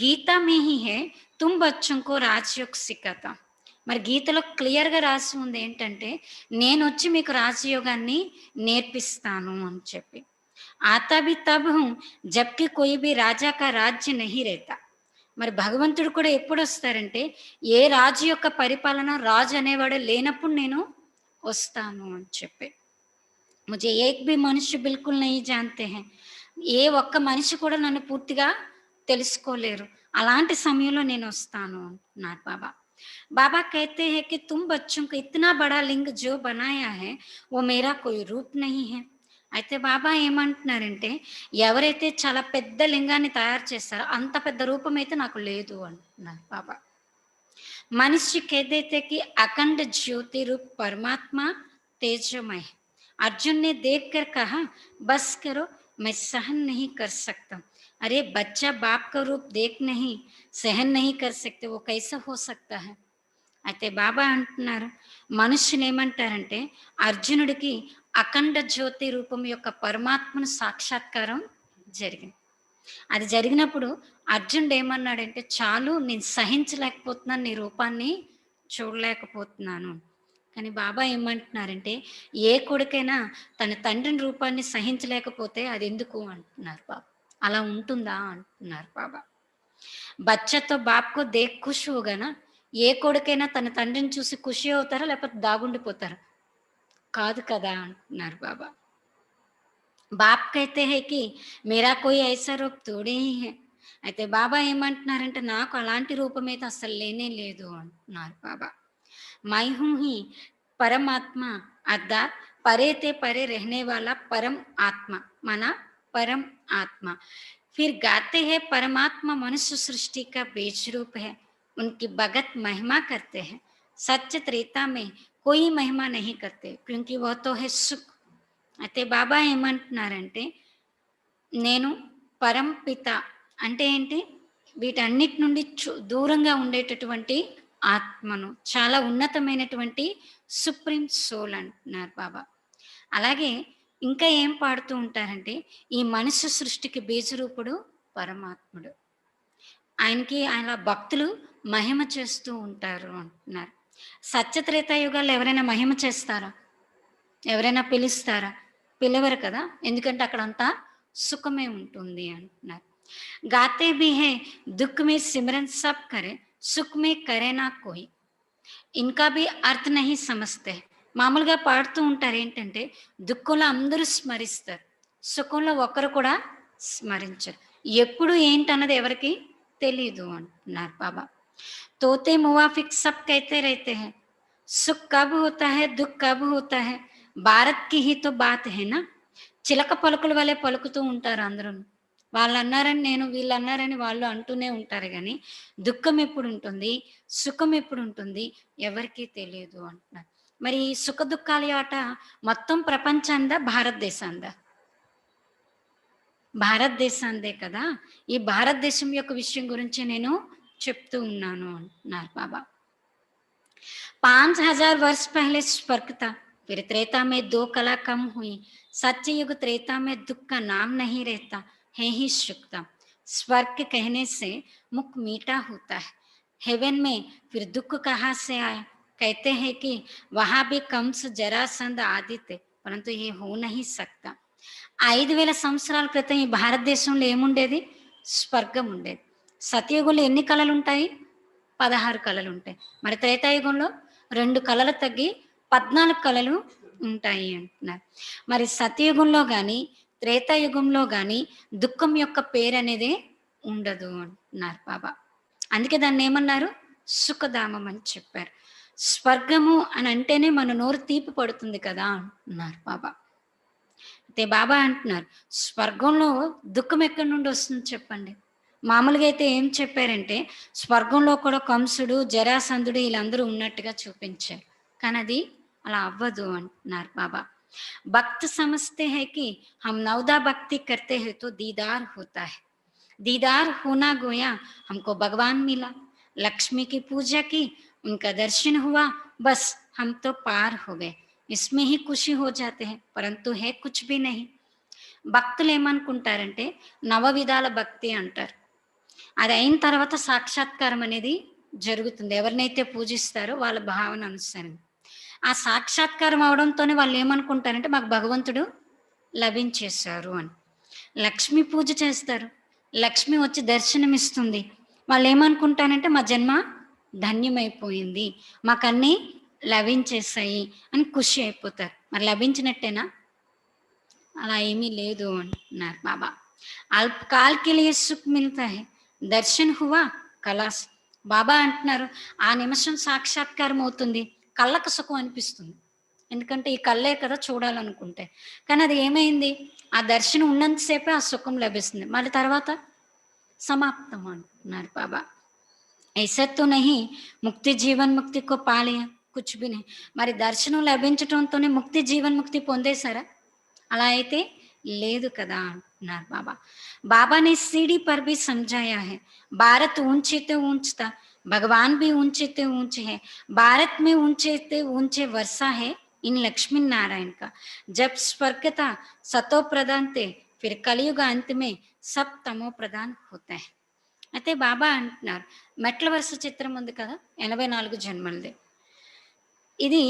గీత మే హీ హై తుమ్ బచ్చోं को రాజయోగ సిఖాతా. మరి గీతలో క్లియర్గా రాసి ఉంది ఏంటంటే నేనొచ్చి మీకు రాజయోగాన్ని నేర్పిస్తాను అని చెప్పి. आता भी तब हूँ जबकि कोई भी राजा का राज्य नहीं रहता. మరి భగవంతుడు కూడా ఎప్పుడొస్తారంటే ఏ రాజు యొక్క పరిపాలన రాజు అనేవాడు లేనప్పుడు నేను వస్తాను అని చెప్పి. ముझे एक भी మనుష్య బిల్కుల్ नहीं जानते हैं. ఏ ఒక్క మనిషి కూడా నన్ను పూర్తిగా తెలుసుకోలేరు. అలాంటి సమయంలో నేను వస్తాను అంటున్నారు బాబా. बाबा कहते हैं कि तुम बच्चों को इतना बड़ा लिंग जो बनाया है वो मेरा कोई रूप नहीं है. అయితే బాబా ఏమంటున్నారంటే ఎవరైతే చాలా పెద్ద లింగాన్ని తయారు చేస్తారో అంత పెద్ద రూపం అయితే నాకు లేదు అంటున్నారు బాబా. मनुष्य कह देते कि अखंड ज्योति रूप परमात्मा तेजोमय है. अर्जुन ने देखकर कहा बस करो मैं सहन नहीं कर सकता. अरे बच्चा बाप का रूप देख नहीं सहन नहीं कर सकते वो कैसा हो सकता है. అయితే బాబా అంటున్నారు మనుష్యుని ఏమంటారంటే అర్జునుడికి అఖండ జ్యోతి రూపం యొక్క పరమాత్మను సాక్షాత్కారం జరిగింది. అది జరిగినప్పుడు అర్జునుడు ఏమన్నాడంటే చాలు నేను సహించలేకపోతున్నాను నీ రూపాన్ని చూడలేకపోతున్నాను. కానీ బాబా ఏమంటున్నారంటే ఏ కొడుకైనా తన తండ్రిని రూపాన్ని సహించలేకపోతే అది ఎందుకు అంటున్నారు బాబా. అలా ఉంటుందా అంటున్నారు బాబా. బచ్చతో బాప్కో దేక్ ఖుష్ హోగానా. ఏ కొడుకైనా తన తండ్రిని చూసి ఖుషి అవుతారా లేకపోతే దాగుండిపోతారా? కాదు కదా అంటున్నారు బాబా. బాప్ కైతే హై కి మేరా కోయి ఐసా రూప్ తోడే హీ హై. అయితే బాబా ఏమంటున్నారంటే నాకు అలాంటి రూపం అయితే అసలు లేనే లేదు అంటున్నారు బాబా. మై హూ హీ పరమాత్మ అర్థాత్ పరేతే పరే रहने वाला परम आत्मा माना परम आत्मा. फिर गाते हैं परमात्मा मनुष्य सृष्टि का बीज रूप है. उनकी भगत महिमा करते हैं. सच्च त्रेता में कोई महिमा नहीं करते क्योंकि वह तो है सुख. అయితే బాబా ఏమంటున్నారంటే నేను పరంపిత అంటే ఏంటి వీటన్నిటి నుండి దూరంగా ఉండేటటువంటి ఆత్మను చాలా ఉన్నతమైనటువంటి సుప్రీం సోల్ అంటున్నారు బాబా. అలాగే ఇంకా ఏం పాడుతూ ఉంటారంటే ఈ మనుష్య సృష్టికి బీజరూపుడు పరమాత్ముడు. ఆయనకి ఆయన భక్తులు మహిమ చేస్తూ ఉంటారు అంటున్నారు. సత్యత్రేతాయుగాల్లో ఎవరైనా మహిమ చేస్తారా? ఎవరైనా పిలుస్తారా? పిలవరు కదా, ఎందుకంటే అక్కడంతా సుఖమే ఉంటుంది అంటున్నారు. గాతే భీ హై దుఃఖ్ మే సిమరన్ సబ్ కరే సుఖ్ మే కరే నా కోయి. ఇంకా బి అర్థ నహి సమస్తే. మామూలుగా పాడుతూ ఉంటారు ఏంటంటే దుఃఖంలో అందరూ స్మరిస్తారు, సుఖంలో ఒక్కరు కూడా స్మరించరు. ఎప్పుడు ఏంటన్నది ఎవరికి తెలీదు అంటున్నారు బాబా. తోతే మువాఫిక్ సబ్ కైతే రైతే హై సుఖ్ కబ్ హోతా హై దుఃఖ్ కబ్ హోతా హై భారత్ కి హీ తో బాత్ హై నా. చిలక పలుకుల వలె పలుకుతూ ఉంటారు అందరూ. వాళ్ళు అన్నారని నేను, వీళ్ళు అన్నారని వాళ్ళు అంటూనే ఉంటారు కానీ దుఃఖం ఎప్పుడు ఉంటుంది సుఖం ఎప్పుడు ఉంటుంది ఎవరికీ తెలియదు అంటున్నారు. మరి ఈ సుఖ దుఃఖాల ఆట మొత్తం ప్రపంచందా భారతదేశందా? భారతదేశందే కదా. ఈ భారతదేశం యొక్క విషయం గురించి నేను చెప్తూ ఉన్నాను అంటున్నారు బాబా. 5000 वर्ष पहले स्वर्ग था, फिर त्रेता में 2 कला कम हुई. सत्ययुग त्रेता में दुख का नाम नहीं रहता है ही सुखता. स्वर्ग कहने से मुख मीठा होता है. हेवन में फिर दुख कहाँ से आया? कहते हैं कि वहां भी कंस जरासंध आदि थे, परंतु ये हो नहीं सकता. 5000 సంవత్సరాల క్రితం ఈ భారతదేశంలో ఏముండేది? స్వర్గం ఉండేది. సత్యయుగంలో ఎన్ని కళలు ఉంటాయి? 16 కళలు ఉంటాయి. మరి త్రేతాయుగంలో 2 కళలు తగ్గి 14 కళలు ఉంటాయి అంటున్నారు. మరి సత్యయుగంలో కానీ త్రేతాయుగంలో కానీ దుఃఖం యొక్క పేరు అనేది ఉండదు అంటున్నారు బాబా. అందుకే దాన్ని ఏమన్నారు? సుఖధామం అని చెప్పారు. స్వర్గము అని అంటేనే మన నోరు తీపి పడుతుంది కదా అన్నారు బాబా. అయితే బాబా అంటున్నారు, స్వర్గంలో దుఃఖం ఎక్కడి నుండి వస్తుంది చెప్పండి? మామూలుగా అయితే ఏం చెప్పారంటే, స్వర్గంలో కూడా కంసుడు, జరాసంధుడు వీళ్ళందరూ ఉన్నట్టుగా చూపించారు. కానీ అది అలా అవ్వదు అంటున్నారు బాబా. భక్త్ సమझते हैं कि हम नवदा भक्ति करते हैं तो दीदार होता है। दीदार होना गोया हमको भगवान मिला, लक्ष्मी की पूजा की, उनका दर्शन हुआ, बस हम तो पार हो गए, इसमें ही खुशी हो जाते हैं, परंतु है कुछ भी नहीं. భక్తులు ఏమనుకుంటారంటే నవవిధాల భక్తి అంటారు. అది అయిన తర్వాత సాక్షాత్కారం అనేది జరుగుతుంది. ఎవరినైతే పూజిస్తారో వాళ్ళ భావన అనుసరించి. ఆ సాక్షాత్కారం అవడంతోనే వాళ్ళు ఏమనుకుంటారంటే మాకు భగవంతుడు లభించేశారు అని. లక్ష్మి పూజ చేస్తారు. లక్ష్మి వచ్చి దర్శనమిస్తుంది. వాళ్ళు ఏమనుకుంటారంటే మా జన్మ ధన్యమైపోయింది, మాకన్నీ లభించేసాయి అని ఖుషి అయిపోతారు. మరి లభించినట్టేనా? అలా ఏమీ లేదు అంటున్నారు బాబా. అల్పకాల్ కే లియే సుఖ్ మిల్తా హై, దర్శన్ హువా కలాస్. బాబా అంటున్నారు ఆ నిమిషం సాక్షాత్కారం అవుతుంది, కళ్ళకు సుఖం అనిపిస్తుంది. ఎందుకంటే ఈ కళ్ళే కదా చూడాలనుకుంటే. కానీ అది ఏమైంది, ఆ దర్శనం ఉన్నంతసేపే ఆ సుఖం లభిస్తుంది, మళ్ళీ తర్వాత సమాప్తం అంటున్నారు బాబా. ऐसा तो नहीं ముక్తి జీవన్ ముక్తి కో పాలియా కుచ్ భీ नहीं. మరి దర్శనం లభించటంతోనే ముక్తి జీవన్ ముక్తి పొందేశారా? అలా అయితే లేదు కదా అంటున్నారు బాబా. बाबा ने सीढ़ी पर भी समझाया है, भारत ऊंचे तो ऊंचता, भगवान भी ऊंचे तो ऊंचे है, भारत में ऊंचे ते ऊंचे वर्षा है इन लक्ष्मी नारायण का. जब स्वर्ग था सतो प्रधान थे, फिर कलयुग अंत में सब तमो प्रधान होता है. అయితే బాబా అంటున్నారు, మెట్ల వరుస చిత్రం ఉంది కదా 84 జన్మలది. ఇది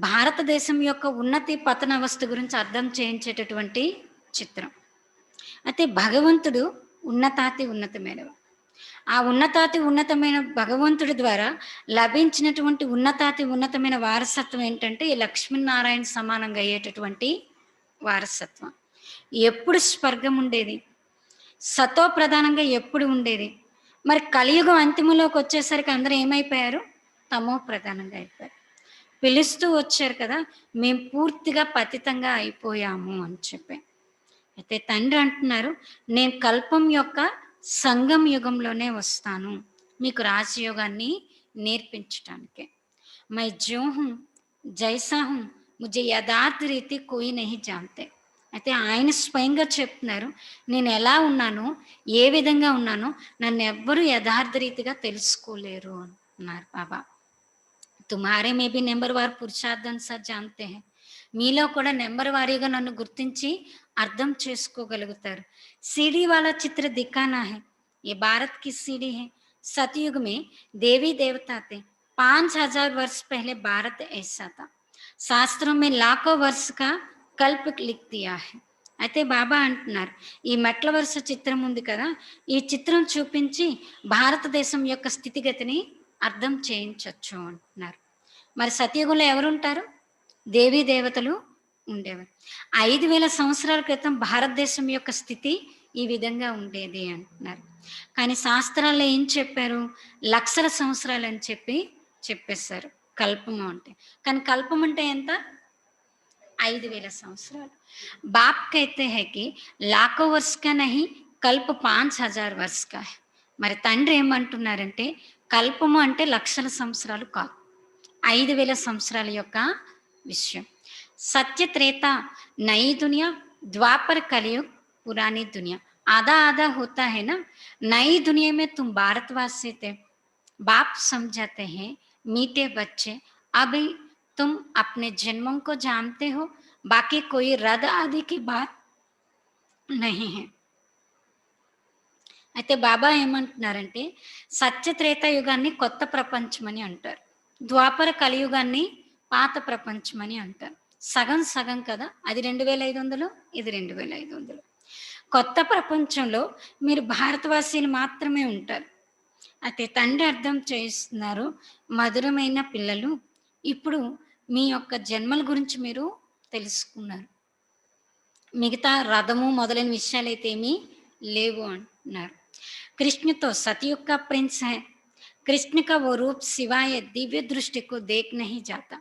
భారతదేశం యొక్క ఉన్నతి పతనావస్థ గురించి అర్థం చేయించేటటువంటి చిత్రం. అయితే భగవంతుడు ఉన్నతాతి ఉన్నతమైనవి. ఆ ఉన్నతాతి ఉన్నతమైన భగవంతుడి ద్వారా లభించినటువంటి ఉన్నతాతి ఉన్నతమైన వారసత్వం ఏంటంటే ఈ లక్ష్మీనారాయణ సమానంగా అయ్యేటటువంటి వారసత్వం. ఎప్పుడు స్వర్గం ఉండేది, సతో ప్రధానంగా ఎప్పుడు ఉండేది. మరి కలియుగం అంతిమంలోకి వచ్చేసరికి అందరూ ఏమైపోయారు, తమో ప్రధానంగా అయిపోయారు. పిలుస్తూ వచ్చారు కదా, మేము పూర్తిగా పతితంగా అయిపోయాము అని చెప్పి. అయితే తండ్రి అంటున్నారు, నేను కల్పం యొక్క సంగం యుగంలోనే వస్తాను మీకు రాజయోగాన్ని నేర్పించటానికి. మై జో హూం జైసా హూం ముझे యథార్థ రీతి కోయి నహీ జాన్తే. అయితే ఆయన స్వయంగా చెప్తున్నారు, నేను ఎలా ఉన్నానో ఏ విధంగా ఉన్నానో నన్ను ఎవ్వరూ యథార్థ రీతిగా తెలుసుకోలేరు అన్నారు బాబా. తుమ్హారే మే బి నెంబర్ వార్ పురుషార్థం సార్ జాన్తే హై. మీలో కూడా నెంబర్ వారీగా నన్ను గుర్తించి అర్థం చేసుకోగలుగుతారు. सीढ़ी वाला चित्र दिखाना है, ये भारत की सीढ़ी है. सतयुग में देवी देवता थे, 5000 वर्ष पहले भारत ऐसा था. శాస్త్రం में लाखों वर्ष का కల్ప లిఖ్ దియా హై. అయితే బాబా అంటున్నారు, ఈ మెట్ల వరుస చిత్రం ఉంది కదా, ఈ చిత్రం చూపించి భారతదేశం యొక్క స్థితిగతిని అర్థం చేయించవచ్చు అంటున్నారు. మరి సతయుగంలో ఎవరుంటారు? దేవీ దేవతలు ఉండేవారు. 5000 సంవత్సరాల క్రితం భారతదేశం యొక్క స్థితి ఈ విధంగా ఉండేది అంటున్నారు. కానీ శాస్త్రాల్లో ఏం చెప్పారు, లక్షల సంవత్సరాలు అని చెప్పేశారు కల్పము అంటే. కానీ కల్పం అంటే ఎంత? 5000 సంవత్సరాలు. బాప్ కైతే హై కి లాఖో వర్ష కా నహీ కల్ప 5000 వర్ష కా హై. మరి తండ్రి ఏమంటున్నారంటే కల్పము అంటే లక్షల సంవత్సరాలు కాదు, 5000 సంవత్సరాల యొక్క విషయం. సత్య త్రేత నई दुनिया, द्वापर कलयुग पुरानी दुनिया. आधा आधा होता है ना. नई दुनिया में तुम भारतवासी थे, बाप समझाते हैं मीठे बच्चे, अभी तुम अपने जन्मों को जानते हो, बाकी कोई रद आदि की बात नहीं है. అయితే బాబా ఏమంటున్నారంటే సత్య త్రేతాయుగాన్ని కొత్త ప్రపంచం అని అంటారు, ద్వాపర కలియుగాన్ని పాత ప్రపంచం అని అంటారు. సగం సగం కదా, అది 2500, ఇది 2500. కొత్త ప్రపంచంలో మీరు భారతవాసీలు మాత్రమే ఉంటారు. అయితే తండ్రి అర్థం చేస్తున్నారు, మధురమైన పిల్లలు, ఇప్పుడు మీ యొక్క జన్మల గురించి మీరు తెలుసుకున్నారు, మిగతా రథము మొదలైన విషయాలు అయితే ఏమీ లేవు అంటున్నారు. కృష్ణతో సతయుగ్ కా ప్రిన్స్ హై, कृष्ण का वो रूप सिवाय दिव्य दृष्टि को देख नहीं जाता।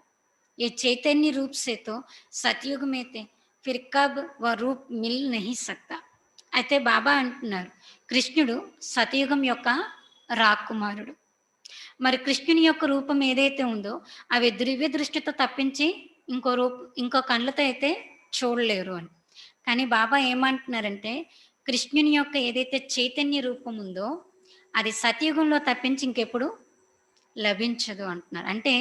ये चैतन्य रूप से तो సతయుగ में थे, फिर कब वह रूप मिल नहीं सकता। అయితే బాబా అంటున్నారు కృష్ణుడు సతయుగం యొక్క రాకుమారుడు. మరి కృష్ణుని యొక్క రూపం ఏదైతే ఉందో అవి దివ్య దృష్టితో తప్పించి ఇంకో కళ్ళతో అయితే చూడలేరు అని. కానీ బాబా ఏమంటున్నారంటే కృష్ణుని యొక్క ఏదైతే చైతన్య రూపం ఉందో అది సతయుగంలో తప్పించి ఇంకెప్పుడు లభించదు అంటున్నారు. అంటే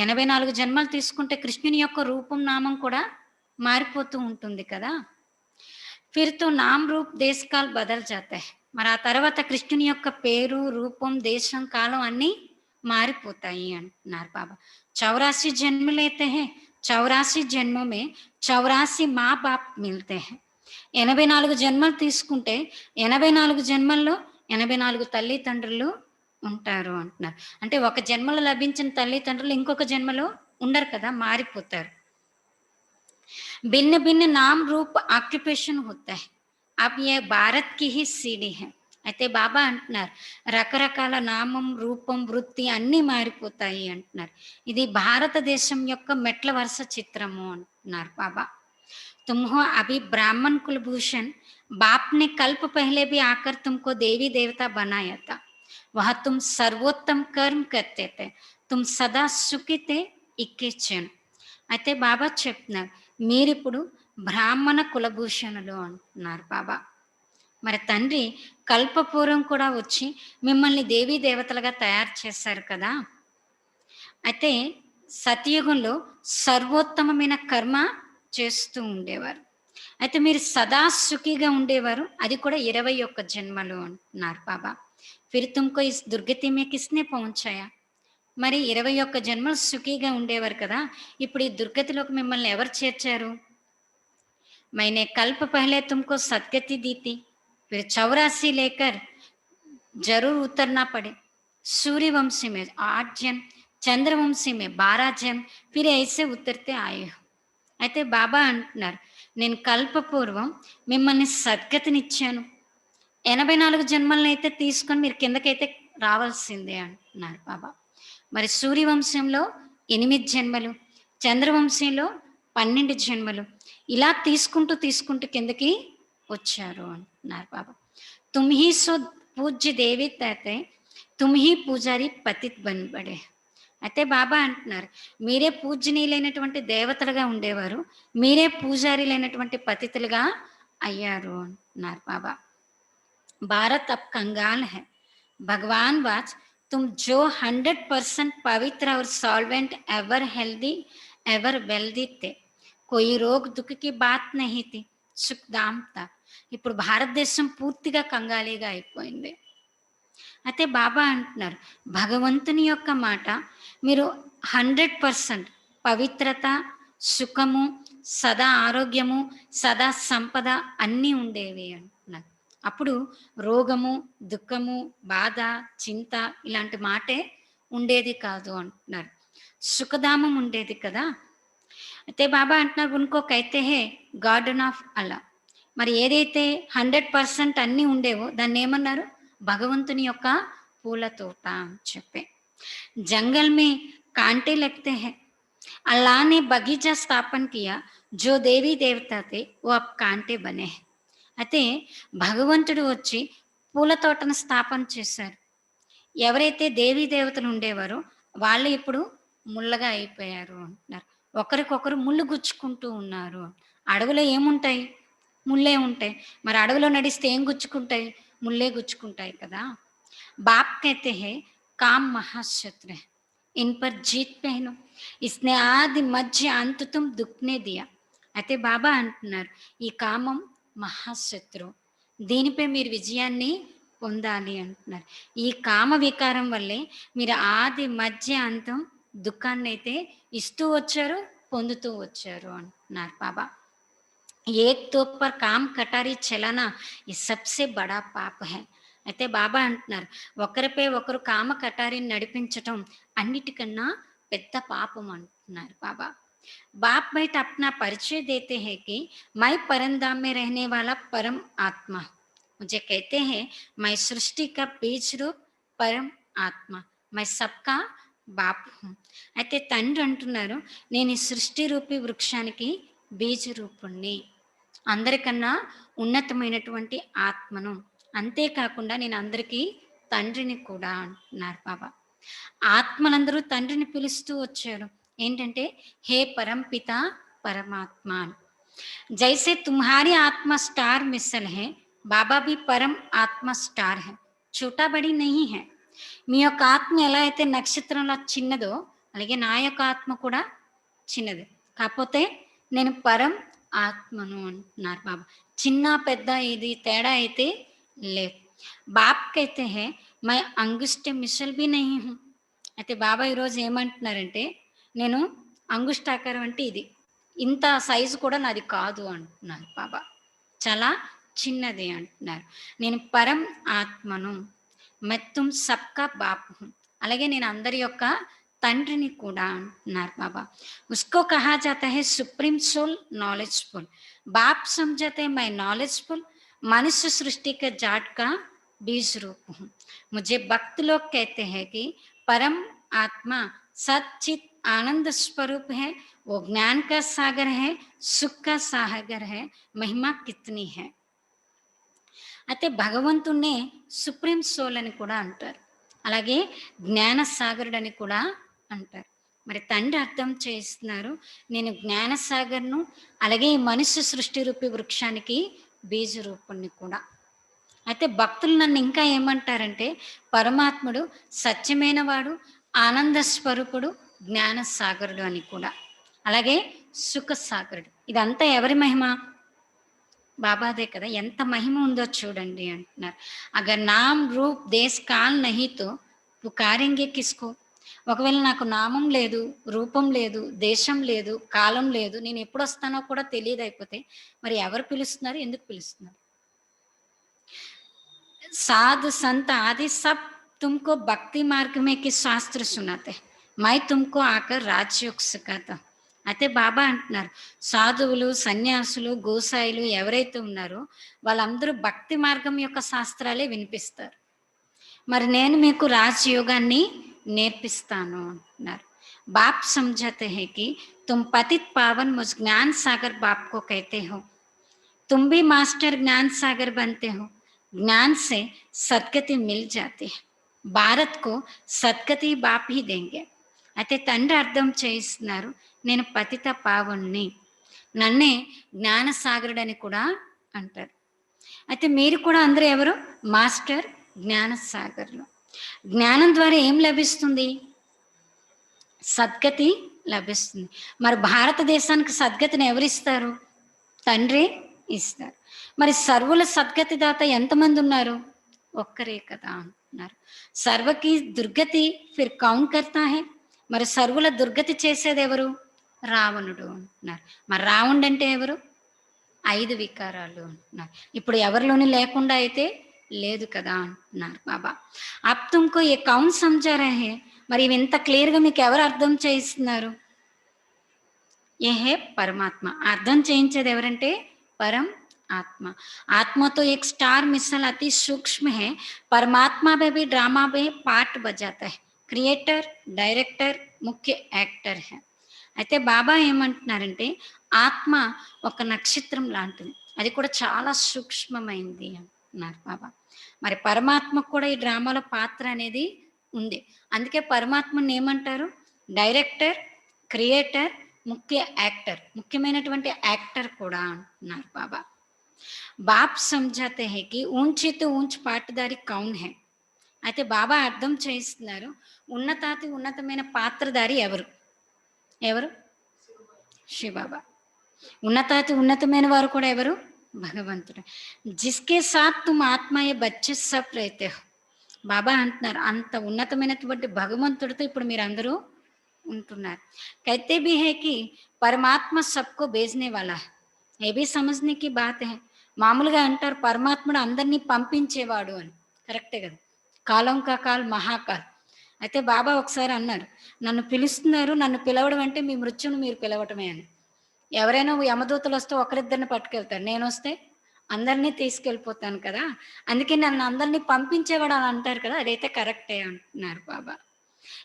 84 జన్మలు తీసుకుంటే కృష్ణుని యొక్క రూపం, నామం కూడా మారిపోతూ ఉంటుంది కదా! ఫిర్ తో నామ్, రూప్, దేశ్, కాల్ బదల్ జాతా హై. మరి ఆ తర్వాత కృష్ణుని యొక్క పేరు, రూపం, దేశం, కాలం అన్నీ మారిపోతాయి అంటున్నారు బాబా. 84 జన్మ లేతే హై, 84 జన్మో మే 84 మాँ बाप మిల్తే హై. 84 జన్మలు తీసుకుంటే 84 జన్మల్లో 84 తల్లిదండ్రులు ఉంటారు అంటున్నారు. అంటే ఒక జన్మలో లభించిన తల్లిదండ్రులు ఇంకొక జన్మలో ఉండరు కదా, మారిపోతారు. भिन्न भिन्न नाम रूप ఆక్యుపేషన్ होता है. अब ये భారత్ की ही सीढ़ी है. అయితే బాబా అంటున్నారు రకరకాల నామం, రూపం, వృత్తి అన్నీ మారిపోతాయి అంటున్నారు. ఇది భారతదేశం యొక్క మెట్ల వరుస చిత్రము అంటున్నారు బాబా. तुम हो अभी ब्राह्मण कुलभूषण, बाप ने कल्प पहले भी आकर तुमको देवी देवता बनाया था. वह तुम सर्वोत्तम कर्म करते थे. तुम सदा सुखी थे, इक्के क्षण. అయితే బాబా చెప్తున్నారు మీరిప్పుడు బ్రాహ్మణ కులభూషణులు అంటున్నారు బాబా. మరి తండ్రి కల్పపూర్వం కూడా వచ్చి మిమ్మల్ని దేవీ దేవతలుగా తయారు చేశారు కదా. అయితే సతయుగంలో సర్వోత్తమమైన కర్మ చేస్తూ ఉండేవారు. అయితే మీరు సదా సుఖిగా ఉండేవారు, అది కూడా 21 జన్మలు అంటున్నారు బాబా. ఫిర్ తుమ్కో ఇస్ దుర్గతి మే కిస్నే పహుంచాయా. మరి 21 జన్మలు సుఖీగా ఉండేవారు కదా, ఇప్పుడు ఈ దుర్గతిలోకి మిమ్మల్ని ఎవరు చేర్చారు. मैंने कल्प पहले तुमको सदगति दी थी, फिर 84 लेकर जरूर उतरना पड़े. सूर्यवंशी में 8 जन्म, చంద్రవంశీ మే 12 జన్మ, ఫిర్ ఐసే ఉతర్తే ఆయే. అయితే బాబా అంటున్నారు నేను కల్పపూర్వం మిమ్మల్ని సద్గతినిచ్చాను, 84 జన్మలను అయితే తీసుకొని మీరు కిందకైతే రావాల్సిందే అంటున్నారు బాబా. మరి సూర్యవంశంలో 8 జన్మలు, చంద్రవంశంలో 12 జన్మలు, ఇలా తీసుకుంటూ తీసుకుంటూ కిందకి వచ్చారు అంటున్నారు బాబా. तुम ही सो పూజ్య దేవి తాతే, तुम ही పూజారి పతిత్ బన్బడే. అయితే బాబా అంటున్నారు మీరే పూజనీయులైనటువంటి దేవతలుగా ఉండేవారు, మీరే పూజారీలైనటువంటి పతితులుగా అయ్యారు అంటున్నారు బాబా. భారత్ అబ్ కంగాల్ హై. భగవాన్ వాచ్ तुम जो 100% पवित्र और solvent, ever healthy, ever wealthy थे. कोई रोग दुख की बात नहीं थी, సుఖధామ్ తా. ఇప్పుడు భారతదేశం పూర్తిగా కంగాలీగా అయిపోయింది. అయితే బాబా అంటున్నారు భగవంతుని యొక్క మాట మీరు 100% పవిత్రత, సుఖము, సదా ఆరోగ్యము, సదా సంపద అన్నీ ఉండేవి అంటున్నారు. అప్పుడు రోగము, దుఃఖము, బాధ, చింత ఇలాంటి మాటే ఉండేది కాదు అంటున్నారు. సుఖధామం ఉండేది కదా. అయితే బాబా అంటున్నారు ఉన్కో కైతే హే గార్డెన్ ఆఫ్ అలా. మరి ఏదైతే 100% అన్నీ ఉండేవో దాన్ని ఏమన్నారు, భగవంతుని యొక్క పూల తోట అని చెప్పే. జంగల్ మే కాంటే లగ్తే హై, अल्लाह ने बगीचा स्थापन किया, जो देवी देवता थे वो अब कांटे बने. అయితే భగవంతుడు వచ్చి పూల తోటను స్థాపన చేశారు. ఎవరైతే దేవీ దేవతలు ఉండేవారో వాళ్ళు ఇప్పుడు ముళ్ళగా అయిపోయారు అంటున్నారు. ఒకరికొకరు ముళ్ళు గుచ్చుకుంటూ ఉన్నారు. అడవిలో ఏముంటాయి, ముళ్ళే ఉంటాయి. మరి అడవిలో నడిస్తే ఏం గుచ్చుకుంటాయి, ముళ్ళే గుచ్చుకుంటాయి కదా. బాప్ कहते हैं काम महाशत्रु है, इन पर जीत पहनो, इसने ఆది మధ్య అంత तुम दुखने दिया. అయితే బాబా అంటున్నారు ఈ కామం మహాశత్రు, దీనిపై మీరు విజయాన్ని పొందాలి అంటున్నారు. ఈ కామ వికారం వల్లే మీరు ఆది మధ్య అంతం దుఃఖాన్ని అయితే ఇస్తూ వచ్చారు, పొందుతూ వచ్చారు అంటున్నారు బాబా. ఏక్ తో పర్ కామ్ కటారి చలనా ఈ సబ్సే బడా పాప హై. అయితే బాబా అంటున్నారు ఒకరిపై ఒకరు కామ కటారిని నడిపించటం అన్నిటికన్నా పెద్ద పాపం అంటున్నారు బాబా. बाप बैठ अपना परिचय देते हैं कि मैं परमधाम में रहने वाला परम आत्मा. मुझे कहते हैं मैं सृष्टि का बीज रूप परम आत्मा. మై సబ్కా బాప్ హూ. అయితే తండ్రి అంటున్నారు, నేను ఈ సృష్టి రూపి వృక్షానికి బీజ రూపుణ్ణి, అందరికన్నా ఉన్నతమైనటువంటి ఆత్మను. అంతేకాకుండా నేను అందరికీ తండ్రిని కూడా అంటున్నారు బాబా. ఆత్మలందరూ తండ్రిని పిలుస్తూ వచ్చారు. ఏంటంటే హే పరంపిత పరమాత్మ అని. జైసే తుమ్హారీ ఆత్మ స్టార్ మిస్సల్ హే, బాబా भी పరం ఆత్మ స్టార్ హే, छोटा बड़ी नहीं है. మీ యొక్క ఆత్మ ఎలా అయితే నక్షత్రంలా చిన్నదో, అలాగే నా యొక్క ఆత్మ కూడా చిన్నది. కాకపోతే నేను పరం ఆత్మను అంటున్నారు బాబా. చిన్న పెద్ద ఇది తేడా అయితే లేదు. బాప్కైతే హే మై అంగుష్ట మిసల్ బి నహీ హూ. అయితే బాబా ఈరోజు ఏమంటున్నారంటే, నేను అంగుష్టాకారం అంటే ఇది, ఇంత సైజు కూడా నాది కాదు అంటున్నారు బాబా. చాలా చిన్నది అంటున్నారు. నేను పరం ఆత్మను, మెత్తుం సబ్కా బాపు హూ. అలాగే నేను అందరి యొక్క తండ్రిని కూడా అంటున్నారు బాబా. ఉస్కో కహా జాతా హై సుప్రీం సోల్ నాలెడ్జ్ఫుల్. बाप समझते मैं नॉलेजफुल, मनुष्य सृष्टि के जाट का बीज रूप हूँ. मुझे भक्त लोग कहते हैं कि परम आत्मा सचित आनंद स्वरूप है, वो ज्ञान का सागर है, सुख का सागर है, महिमा कितनी है. అయితే భగవంతుణ్ణే సుప్రీం సోల్ అని కూడా అంటారు, అలాగే జ్ఞాన సాగరుడు అని కూడా అంటారు. మరి తండ్రి అర్థం చేస్తున్నారు, నేను జ్ఞానసాగర్ను, అలాగే ఈ మనుష్య సృష్టి రూపి వృక్షానికి బీజ రూపుణ్ణి కూడా. అయితే భక్తులు నన్ను ఇంకా ఏమంటారంటే, పరమాత్ముడు సత్యమైన వాడు, ఆనంద స్వరూపుడు, జ్ఞాన సాగరుడు అని కూడా, అలాగే సుఖ సాగరుడు. ఇదంతా ఎవరి మహిమ? బాబాదే కదా. ఎంత మహిమ ఉందో చూడండి అంటున్నారు. అగర్ నామ్ రూప్ దేశ్ కాల్ నహితో పుకారెంగే కిస్కో. ఒకవేళ నాకు నామం లేదు, రూపం లేదు, దేశం లేదు, కాలం లేదు, నేను ఎప్పుడు వస్తానో కూడా తెలియదు అయిపోతే మరి ఎవరు పిలుస్తున్నారు, ఎందుకు పిలుస్తున్నారు? साधु संत आदि सब तुमको भक्ति मार्ग में की शास्त्र सुनाते, मैं तुमको आकर राजयोग सिखाता. అయితే బాబా అంటున్నారు, సాధువులు, సన్యాసులు, గోసాయిలు ఎవరైతే ఉన్నారో వాళ్ళందరూ భక్తి మార్గం యొక్క శాస్త్రాలే వినిపిస్తారు. మరి నేను మీకు రాజయోగాన్ని నేర్పిస్తాను అంటున్నారు. बाप समझाते हैं कि तुम पतित पावन मुझ ज्ञान सागर बाप को कहते हो, तुम भी मास्टर ज्ञान सागर बनते हो, ज्ञान से सदगति मिल जाती है, भारत को सदगति बाप ही देंगे. అయితే తండ్రి అర్థం చేయిస్తున్నారు, నేను పతిత పావుణ్ణి, నన్నే జ్ఞానసాగరుడని కూడా అంటారు. అయితే మీరు కూడా అందరూ ఎవరు? మాస్టర్ జ్ఞానసాగర్లు. జ్ఞానం ద్వారా ఏం లభిస్తుంది? సద్గతి లభిస్తుంది. మరి భారతదేశానికి సద్గతిని ఎవరిస్తారు? తండ్రి ఇస్తారు. మరి సర్వుల సద్గతి దాత ఎంతమంది ఉన్నారు? ఒక్కరే కదా అంటున్నారు. సర్వకి దుర్గతి ఫిర్ కౌన్ కర్తా హై. మరి సర్వుల దుర్గతి చేసేది ఎవరు? రావణుడు అంటున్నారు. మరి రావణుడు అంటే ఎవరు? 5 వికారాలు అంటున్నారు. ఇప్పుడు ఎవరిలోని లేకుండా అయితే లేదు కదా అంటున్నారు బాబా. అబ్ తుమ్కో ఏ కౌన్ సమझा रहे. మరి ఇవి ఇంత క్లియర్గా మీకు ఎవరు అర్థం చేయిస్తున్నారు? ఏ హే పరమాత్మ. అర్థం చేయించేది ఎవరంటే పరం ఆత్మ. ఆత్మతో एक स्टार मिसल अति सूक्ष्म है, परमात्मा में भी ड्रामा में पार्ट बजाता है, క్రియేటర్, డైరెక్టర్, ముఖ్య యాక్టర్ హే. అయితే బాబా ఏమంటున్నారంటే, ఆత్మ ఒక నక్షత్రం లాంటిది, అది కూడా చాలా సూక్ష్మమైంది అంటున్నారు బాబా. మరి పరమాత్మకు కూడా ఈ డ్రామాలో పాత్ర అనేది ఉంది. అందుకే పరమాత్మని ఏమంటారు? డైరెక్టర్, క్రియేటర్, ముఖ్య యాక్టర్, ముఖ్యమైనటువంటి యాక్టర్ కూడా అంటున్నారు బాబా. బాప్ సమझाते हैं कि ऊंची तो ऊंच पाटदारी कौन है. అయితే బాబా అర్థం చేయిస్తున్నారు, ఉన్నతాతి ఉన్నతమైన పాత్రధారి ఎవరు? ఎవరు? శివబాబా. ఉన్నతాతి ఉన్నతమైన వారు కూడా ఎవరు? భగవంతుడు. జిస్కే సాత్ తుమ్ ఆత్మయే బచ్చే సబ్ రైతే హో. బాబా అంటున్నారు, అంత ఉన్నతమైనటువంటి భగవంతుడితో ఇప్పుడు మీరు అందరూ ఉంటున్నారు. కైతే భీ హే కి పరమాత్మ సబ్కో బేజ్నే వాలా హై, ఏ భీ సమజ్నే కి బాత్ హై. మామూలుగా అంటారు పరమాత్ముడు అందరినీ పంపించేవాడు అని, కరెక్టే కదా. కాలం కా కాల్ మహాకాల్. అయితే బాబా ఒకసారి అన్నారు, నన్ను పిలుస్తున్నారు, నన్ను పిలవడం అంటే మీ మృత్యును మీరు పిలవటమే అని. ఎవరైనా యమదూతలు వస్తే ఒకరిద్దరిని పట్టుకెళ్తారు, నేను వస్తే అందరినీ తీసుకెళ్ళిపోతాను కదా, అందుకే నన్ను అందరినీ పంపించేవాడు అని అంటారు కదా, అదైతే కరెక్టే అంటున్నారు బాబా.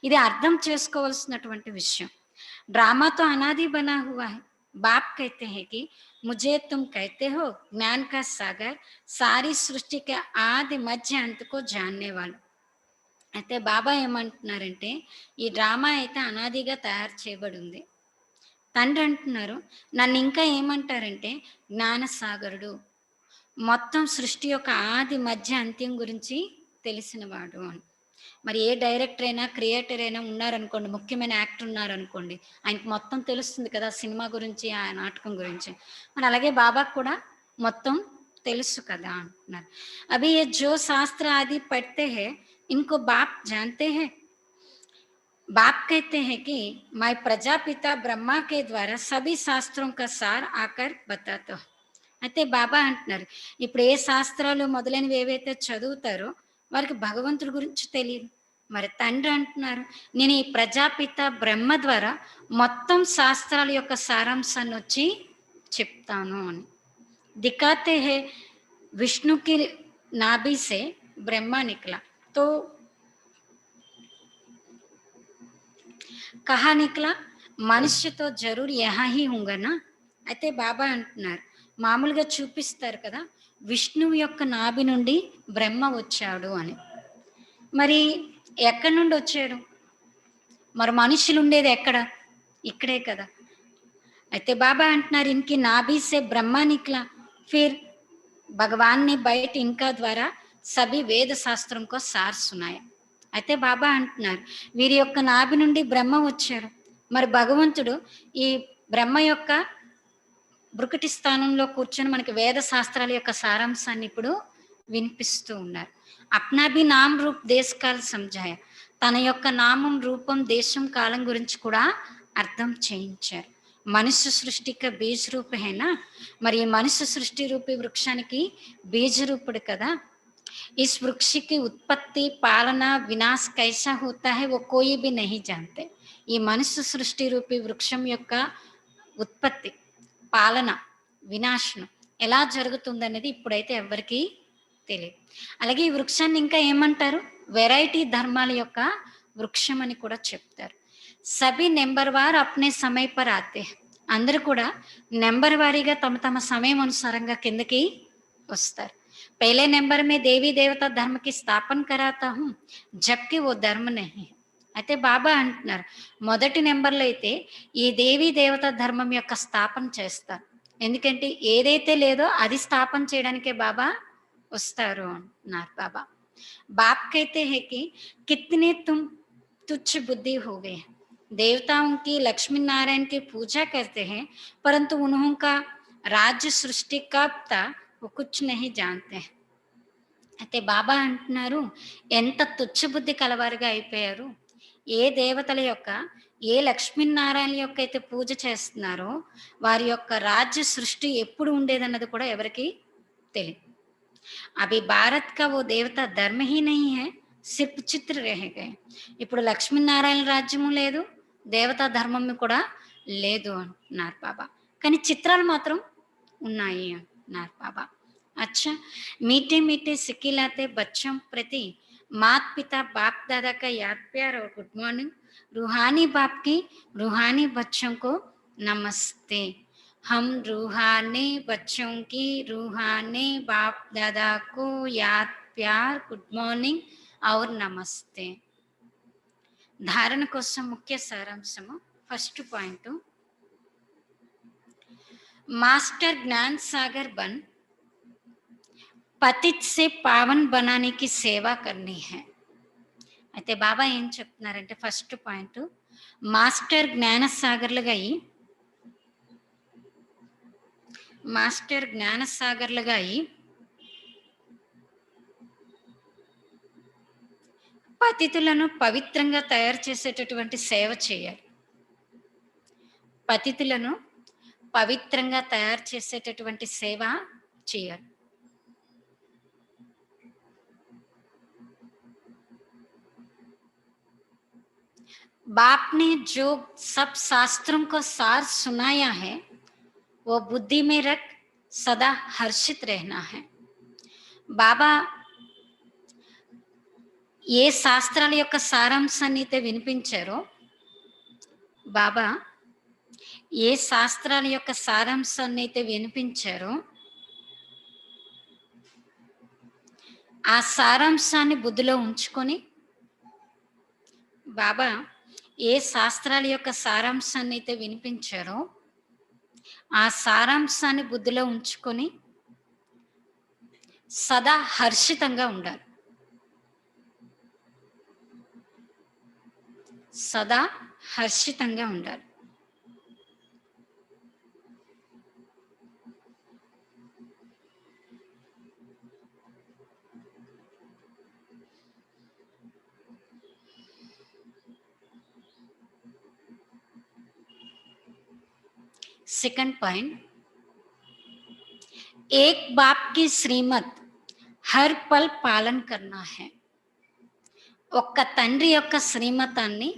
ఇది అర్థం చేసుకోవాల్సినటువంటి విషయం. ड्रामा तो अनादि बना हुआ है। बाप कहते हैं कि मुझे तुम कहते हो ज्ञान का सागर, सारी सृष्टि के आदि मध्य अंत को जानने वाला. అయితే బాబా ఏమంటున్నారంటే ఈ డ్రామా అయితే అనాదిగా తయారు చేయబడి ఉంది. తండ్రి అంటున్నారు నన్ను ఇంకా ఏమంటారంటే జ్ఞానసాగరుడు, మొత్తం సృష్టి యొక్క ఆది మధ్య అంత్యం గురించి తెలిసినవాడు అని. మరి ఏ డైరెక్టర్ అయినా క్రియేటర్ అయినా ఉన్నారనుకోండి, ముఖ్యమైన యాక్టర్ ఉన్నారనుకోండి, ఆయనకు మొత్తం తెలుస్తుంది కదా సినిమా గురించి, ఆ నాటకం గురించి. మరి అలాగే బాబాకు కూడా మొత్తం తెలుసు కదా అంటున్నారు. అభి ఏ జో శాస్త్ర ఆది పढ़ते हैं इनको बाप जानते हैं. बाप कहते हैं कि मैं प्रजापिता ब्रह्मा के द्वारा सभी शास्त्रों का सार आकर बताता हूँ. అయితే బాబా అంటున్నారు ఇప్పుడు ఏ శాస్త్రాలు మొదలైనవి ఏవైతే చదువుతారో వారికి భగవంతుడి గురించి తెలియదు. మరి తండ్రి అంటున్నారు నేను ఈ ప్రజాపిత బ్రహ్మ ద్వారా మొత్తం శాస్త్రాల యొక్క సారాంశాన్ని వచ్చి చెప్తాను అని. దిఖాతే హే విష్ణుకి నాభి సే బ్రహ్మ నికలా తో కహా నికలా మనుష్య తో జరూర్ యహా హీ హూంగా నా. అయితే బాబా అంటున్నారు మామూలుగా చూపిస్తారు కదా విష్ణువు యొక్క నాభి నుండి బ్రహ్మ వచ్చాడు అని. మరి ఎక్కడి నుండి వచ్చాడు? మరి మనుషులు ఉండేది ఎక్కడ? ఇక్కడే కదా. అయితే బాబా అంటున్నారు ఇన్కి నాభి సే బ్రహ్మ నిక్లా ఫిర్ భగవాన్ ని బయట ఇంకా ద్వారా సభి వేద శాస్త్రం కో సార్ సునాయా. అయితే బాబా అంటున్నారు వీరి యొక్క నాభి నుండి బ్రహ్మ వచ్చారు. మరి భగవంతుడు ఈ బ్రహ్మ యొక్క బ్రుకటి స్థానంలో కూర్చొని మనకి వేద శాస్త్రాల యొక్క సారాంశాన్ని ఇప్పుడు వినిపిస్తూ ఉన్నారు. అప్నా భీ నామ్ రూప్ దేశ్ కాల్ సంజాయ, తన యొక్క నామం రూపం దేశం కాలం గురించి కూడా అర్థం చేయించారు. మనుష్య సృష్టికి బీజ రూప హేనా, మరి ఈ మనుష్య సృష్టి రూపి వృక్షానికి బీజ రూపుడు కదా. इस वृक्ष की उत्पत्ति पालना विनाश कैसा होता है वो कोई भी नहीं जानते. ఈ మనుష్య సృష్టి రూపి వృక్షం యొక్క ఉత్పత్తి, పాలన, వినాశనం ఎలా జరుగుతుందనేది ఇప్పుడైతే ఎవరికి తెలియదు. అలాగే ఈ వృక్షాన్ని ఇంకా ఏమంటారు వెరైటీ ధర్మాల యొక్క వృక్షం అని కూడా చెప్తారు. సభి నెంబర్ వార్ అప్నే సమయ పర్ ఆతే, అందరూ కూడా నెంబర్ వారీగా తమ తమ సమయం అనుసారంగా కిందకి వస్తారు. पहले नंबर में देवी देवता धर्म की स्थापन कराता हूँ जबकि वो धर्म नहीं है. అయితే బాబా అంటున్నారు మొదటి నెంబర్లో అయితే ఈ దేవీ దేవత ధర్మం యొక్క స్థాపన చేస్తారు. ఎందుకంటే ఏదైతే లేదో అది స్థాపన చేయడానికే బాబా వస్తారు అన్నారు బాబా. బాప్ कहते हैं कि कितने तुम तुच्छ बुद्धि हो गए. देवताओं की लक्ष्मी नारायण की पूजा करते हैं परंतु उन्होंने राज्य सृष्टि कब था वो कुछ नहीं जानते हैं. అయితే బాబా అంటున్నారు ఎంత తుచ్చబుద్ధి కలవారుగా అయిపోయారు. ఏ దేవతల యొక్క ఏ లక్ష్మీనారాయణ యొక్క అయితే పూజ చేస్తున్నారో వారి యొక్క రాజ్య సృష్టి ఎప్పుడు ఉండేదన్నది కూడా ఎవరికి తెలియదు. అవి భారత్ కా ఓ దేవత ధర్మ హీ నహీ హై, సిర్ఫ్ చిత్ర రహ గయే. ఇప్పుడు లక్ష్మీనారాయణ రాజ్యము లేదు, దేవతా ధర్మం కూడా లేదు అంటున్నారు బాబా. కానీ చిత్రాలు మాత్రం ఉన్నాయి అంటున్నారు బాబా. अच्छा मीठे मीठे सिकिलाते बच्चों प्रति माता पिता बाप दादा का याद प्यार और गुड मॉर्निंग. रूहानी बाप की रूहानी बच्चों को नमस्ते. हम रूहानी बच्चों की रूहानी बाप दादा को याद प्यार गुड मॉर्निंग और नमस्ते. धारण కోసం ముఖ్య సారాంశము ఫస్ట్ పాయింట్ మాస్టర్ జ్ఞాన్ సాగర్ బన్ పతిత్ సే పావన్ బనానికి సేవా కర్నీ హై. అయితే బాబా ఏం చెప్తున్నారంటే ఫస్ట్ పాయింట్ మాస్టర్ జ్ఞానసాగర్లుగా అయి పతితులను పవిత్రంగా తయారు చేసేటటువంటి సేవ చేయాలి. పతితులను పవిత్రంగా తయారు చేసేటటువంటి సేవ చేయాలి. बाप ने जो सब शास्त्रों को सार सुनाया है वो बुद्धि में रख सदा हर्षित रहना है. బాబా ఏ శాస్త్రాల యొక్క సారాంశాన్ని అయితే వినిపించారో బాబా, ఏ శాస్త్రాల యొక్క సారాంశాన్ని అయితే వినిపించారో ఆ సారాంశాన్ని బుద్ధిలో ఉంచుకొని, బాబా ఏ శాస్త్రాల యొక్క సారాంశాన్ని అయితే వినిపించారో ఆ సారాంశాన్ని బుద్ధిలో ఉంచుకొని సదా హర్షితంగా ఉండాలి. సదా హర్షితంగా ఉండాలి. सेकंड पॉइंट, एक बाप की श्रीमत हर पल पालन करना है. ఒక్క తండ్రి యొక్క శ్రీమతాన్ని,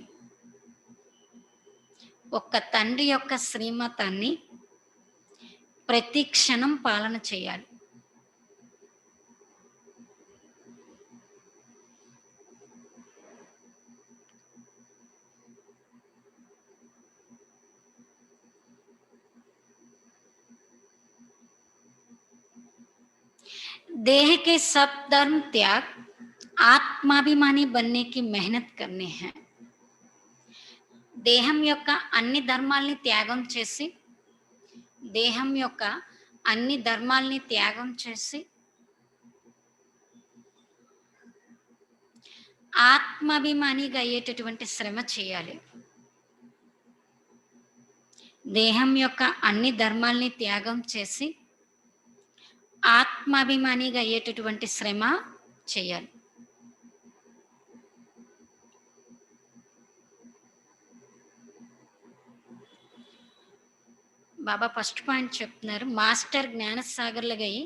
ఒక్క తండ్రి యొక్క శ్రీమతాన్ని ప్రతి క్షణం పాలన చేయాలి. देह के सब धर्म त्याग ఆత్మాభిమాని बनने की मेहनत करनी है. దేహం యొక్క అన్ని ధర్మాల్ని త్యాగం చేసి, దేహం యొక్క అన్ని ధర్మాల్ని త్యాగం చేసి ఆత్మాభిమానిగా అయ్యేటటువంటి శ్రమ చేయాలి. దేహం యొక్క అన్ని ధర్మాల్ని త్యాగం చేసి ఆత్మాభిమానిగా అయ్యేటటువంటి శ్రమ చేయాలి. బాబా ఫస్ట్ పాయింట్ చెప్తున్నారు, మాస్టర్ జ్ఞానసాగర్లుగా అయి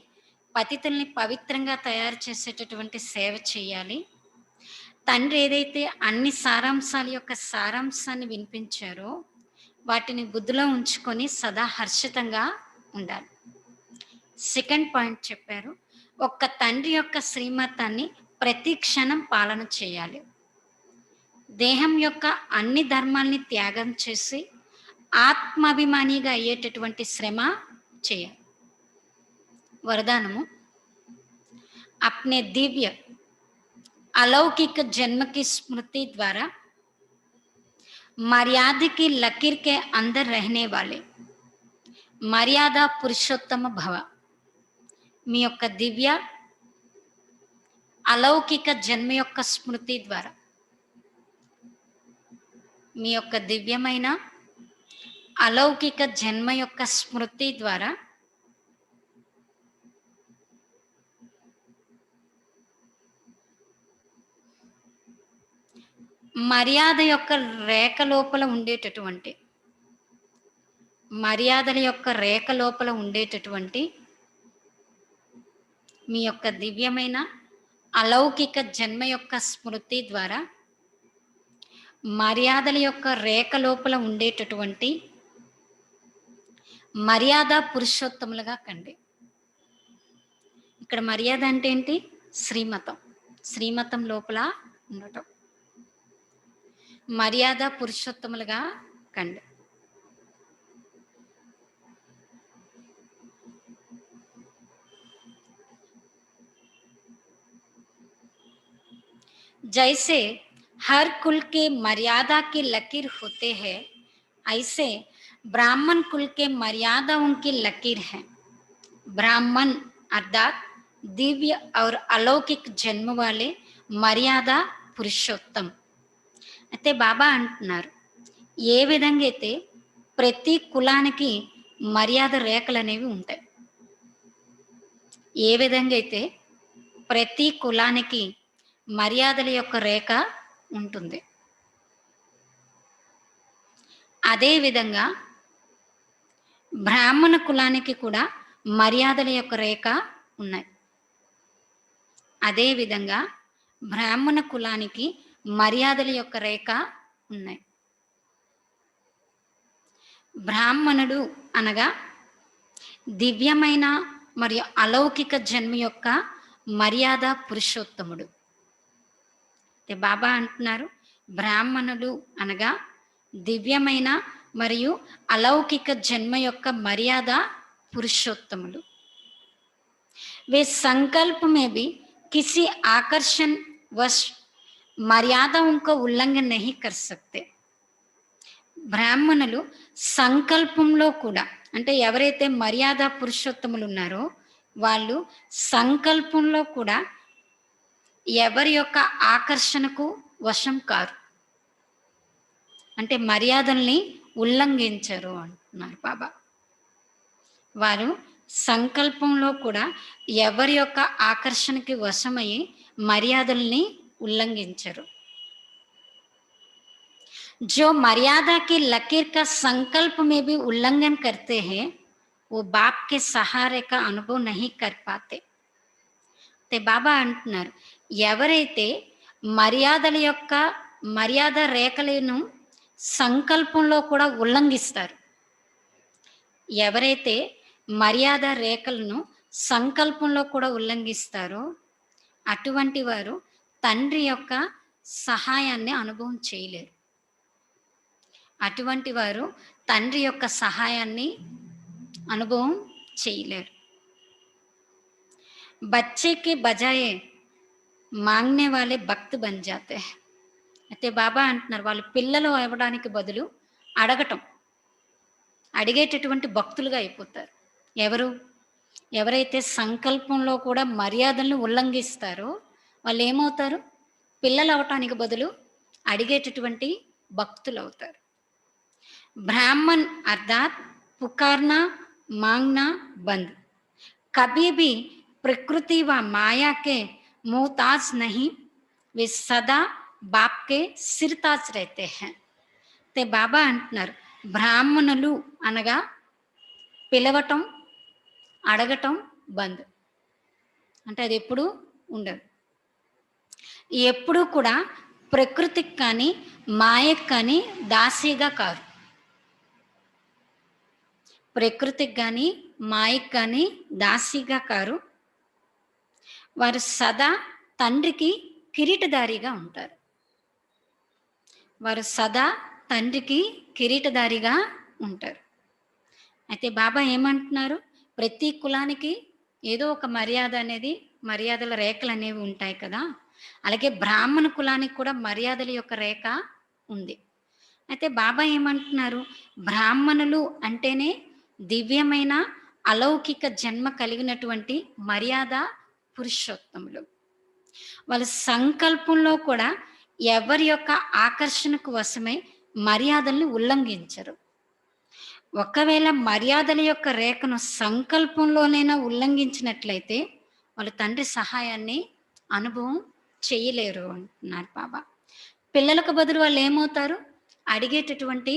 పతితుల్ని పవిత్రంగా తయారు చేసేటటువంటి సేవ చేయాలి. తండ్రి ఏదైతే అన్ని సారాంశాల యొక్క సారాంశాన్ని వినిపించారో వాటిని బుద్ధిలో ఉంచుకొని సదా హర్షితంగా ఉండాలి. సెకండ్ పాయింట్ చెప్పారు, ఒక్క తండ్రి యొక్క శ్రీమతాన్ని ప్రతి క్షణం పాలన చేయాలి. దేహం యొక్క అన్ని ధర్మాల్ని త్యాగం చేసి ఆత్మాభిమానిగా అయ్యేటటువంటి శ్రమ చేయాలి. వరదానము, अपने दिव्य अलौकिक जन्म की स्मृति द्वारा मर्यादा की लकीर के अंदर रहने वाले मर्यादा पुरुषोत्तम भव. మీ యొక్క దివ్య అలౌకిక జన్మ యొక్క స్మృతి ద్వారా, మీ యొక్క దివ్యమైన అలౌకిక జన్మ యొక్క స్మృతి ద్వారా మర్యాద యొక్క రేఖ లోపల ఉండేటటువంటి, మర్యాదల యొక్క రేఖ లోపల ఉండేటటువంటి మీ యొక్క దివ్యమైన అలౌకిక జన్మ యొక్క స్మృతి ద్వారా మర్యాదల యొక్క రేఖ లోపల ఉండేటటువంటి మర్యాద పురుషోత్తములుగా కండి. ఇక్కడ మర్యాద అంటే ఏంటి? శ్రీమతం. శ్రీమతం లోపల ఉండటం. మర్యాద పురుషోత్తములుగా కండి. जैसे हर कुल के मर्यादा की लकीर होते हैं, ऐसे ब्राह्मण कुल के मर्यादाओं की लकीर है. ब्राह्मण अर्थात दिव्य और अलौकिक जन्म वाले मर्यादा पुरुषोत्तम. అయితే బాబా అంటున్నారు, ఏ విధంగా అయితే ప్రతి కులానికి మర్యాద రేఖలు అనేవి ఉంటాయి, ఏ విధంగా అయితే ప్రతి కులానికి మర్యాదల యొక్క రేఖ ఉంటుంది, అదేవిధంగా బ్రాహ్మణ కులానికి కూడా మర్యాదల యొక్క రేఖ ఉన్నాయి. అదేవిధంగా బ్రాహ్మణ కులానికి మర్యాదల యొక్క రేఖ ఉన్నాయి. బ్రాహ్మణుడు అనగా దివ్యమైన మరియు అలౌకిక జన్మ యొక్క మర్యాద పురుషోత్తముడు. బాబా అంటున్నారు, బ్రాహ్మణులు అనగా దివ్యమైన మరియు అలౌకిక జన్మ యొక్క మర్యాద పురుషోత్తములు. वे संकल्प में भी किसी आकर्षण वश मर्यादाओं का उल्लंघन नहीं कर सकते. బ్రాహ్మణులు సంకల్పంలో కూడా, అంటే ఎవరైతే మర్యాద పురుషోత్తములు ఉన్నారో వాళ్ళు సంకల్పంలో కూడా ఎవరి యొక్క ఆకర్షణకు వశం కారు, అంటే మర్యాదల్ని ఉల్లంఘించరు అంటున్నారు బాబా. వారు సంకల్పంలో కూడా ఎవరి యొక్క ఆకర్షణకి వశమయ్యి మర్యాదల్ని ఉల్లంఘించరు. जो मर्यादा की लकीर का संकल्प में भी उल्लंघन करते हैं वो बाप के सहारे का अनुभव नहीं कर पाते. బాబా అంటున్నారు, ఎవరైతే మర్యాద రేఖలను సంకల్పంలో కూడా ఉల్లంఘిస్తారు, ఎవరైతే మర్యాద రేఖలను సంకల్పంలో కూడా ఉల్లంఘిస్తారో అటువంటి వారు తండ్రి యొక్క సహాయాన్ని అనుభవం చేయలేరు. అటువంటి వారు తండ్రి యొక్క సహాయాన్ని అనుభవం చేయలేరు. बच्चे के बजाय मांगने वाले भक्त बन जाते हैं. అయితే బాబా అంటున్నారు, వాళ్ళు పిల్లలు అవ్వడానికి బదులు అడిగేటటువంటి భక్తులుగా అయిపోతారు. ఎవరైతే సంకల్పంలో కూడా మర్యాదలను ఉల్లంఘిస్తారో వాళ్ళు ఏమవుతారు? పిల్లలు అవటానికి బదులు అడిగేటటువంటి భక్తులు అవుతారు. ब्राह्मण अर्थात पुकारना मांगना बंद, कभी भी प्रकृति व माया के मोहताज नहीं, वे सदा बाप के सिरताज रहते हैं. బాబా అంటున్నారు, బ్రాహ్మణులు అనగా పిలవటం అడగటం బంద్, అంటే అది ఎప్పుడు ఉండదు. ఎప్పుడు కూడా ప్రకృతికి కానీ మాయకు కానీ దాసీగా కారు. ప్రకృతికి కానీ మాయకు కానీ దాసీగా కారు. వారు సదా తండ్రికి కిరీటధారిగా ఉంటారు. వారు సదా తండ్రికి కిరీటధారిగా ఉంటారు. అయితే బాబా ఏమంటున్నారు, ప్రతి కులానికి ఏదో ఒక మర్యాదల రేఖలు అనేవి ఉంటాయి కదా, అలాగే బ్రాహ్మణ కులానికి కూడా మర్యాదల యొక్క రేఖ ఉంది. అయితే బాబా ఏమంటున్నారు, బ్రాహ్మణులు అంటేనే దివ్యమైన అలౌకిక జన్మ కలిగినటువంటి మర్యాద పురుషోత్తములు. వాళ్ళ సంకల్పంలో కూడా ఎవరి యొక్క ఆకర్షణకు వశమై మర్యాదల్ని ఉల్లంఘించరు. ఒకవేళ మర్యాదల యొక్క రేఖను సంకల్పంలోనైనా ఉల్లంఘించినట్లయితే వాళ్ళు తండ్రి సహాయాన్ని అనుభవం చేయలేరు అంటున్నారు బాబా. పిల్లలకు బదులు వాళ్ళు ఏమవుతారు? అడిగేటటువంటి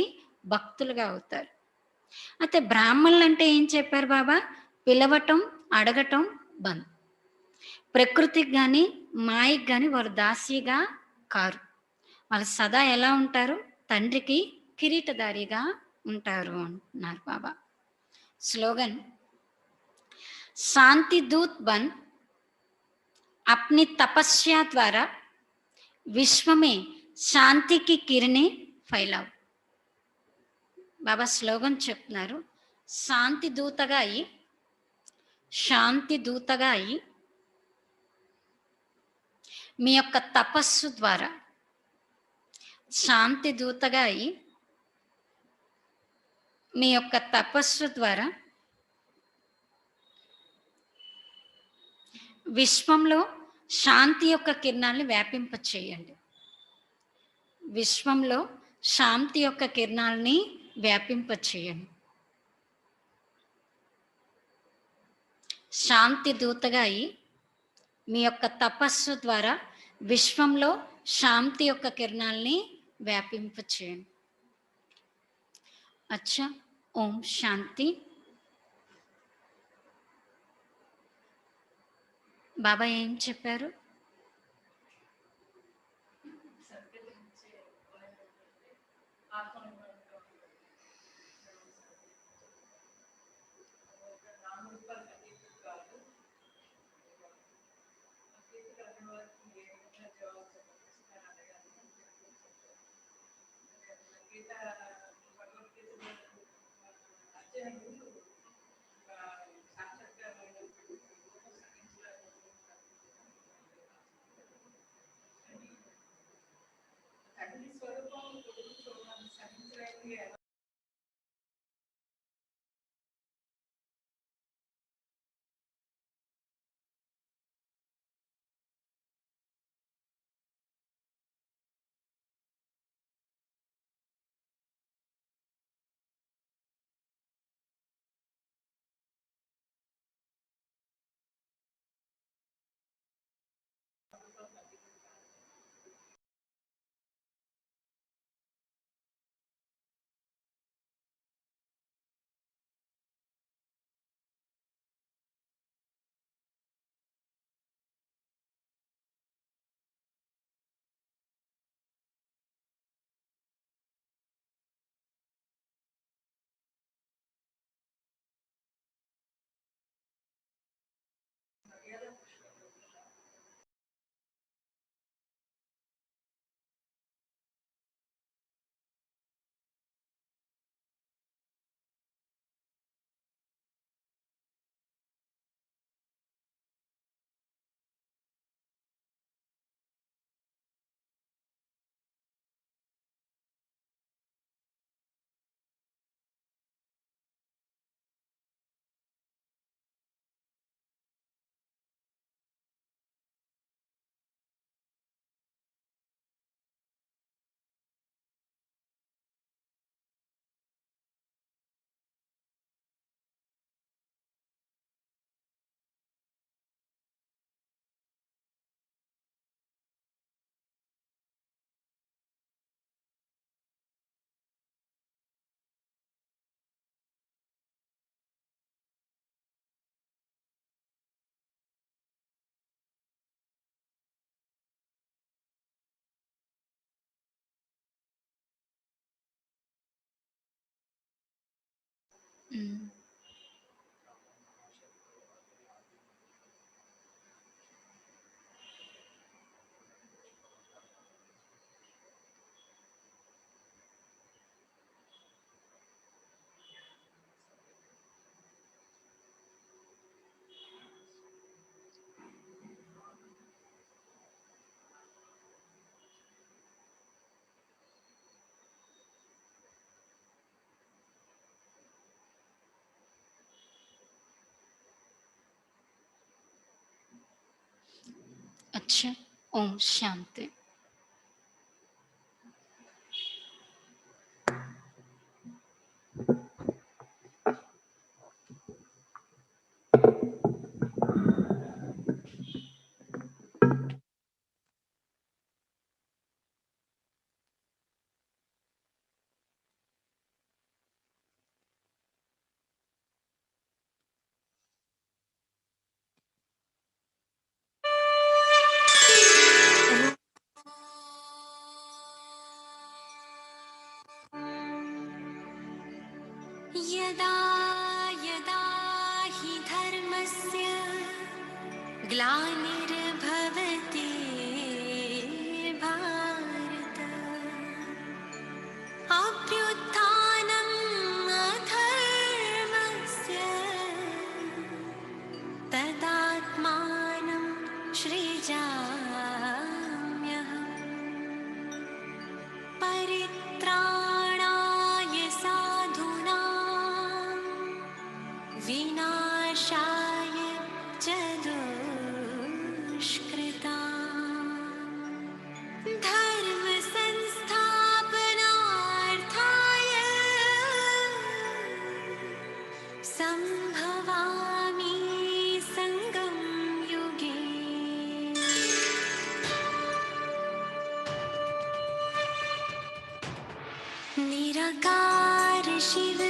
భక్తులుగా అవుతారు. అయితే బ్రాహ్మణులు అంటే ఏం చెప్పారు బాబా? పిలవటం అడగటం బంద్. ప్రకృతికి కానీ మాయకి కానీ వారు దాసీగా కారు. వాళ్ళు సదా ఎలా ఉంటారు? తండ్రికి కిరీటధారిగా ఉంటారు అంటున్నారు బాబా. స్లోగన్, शांति दूत बन अपनी तपस्या द्वारा विश्व में शांति की किरणें फैलाओ. బాబా స్లోగన్ చెప్తున్నారు, శాంతి దూతగా అయి మీ యొక్క తపస్సు ద్వారా, శాంతి దూతగా అయి మీ యొక్క తపస్సు ద్వారా విశ్వంలో శాంతి యొక్క కిరణాలను వ్యాపింప చేయండి. విశ్వంలో శాంతి యొక్క కిరణాలని వ్యాపింప చేయండి. శాంతి దూతగా అయి మీ యొక్క తపస్సు ద్వారా విశ్వంలో శాంతి యొక్క కిరణాలని వ్యాపింప చేయండి. అచ్చా, ఓం శాంతి. బాబా ఏం చెప్పారు? Mm. अच्छा, ओम शांति। यदा यदा हि धर्मस्य ग्लानिर्भवति भारत अभ्युत्थानम् अधर्मस्य तदात्मानं सृजाम्यहम् परित्राणाय साधूनां विनाशाय च दुष्कृताम् धर्म संस्थापनार्थाय संभवामि संगम युगे निराकार शिव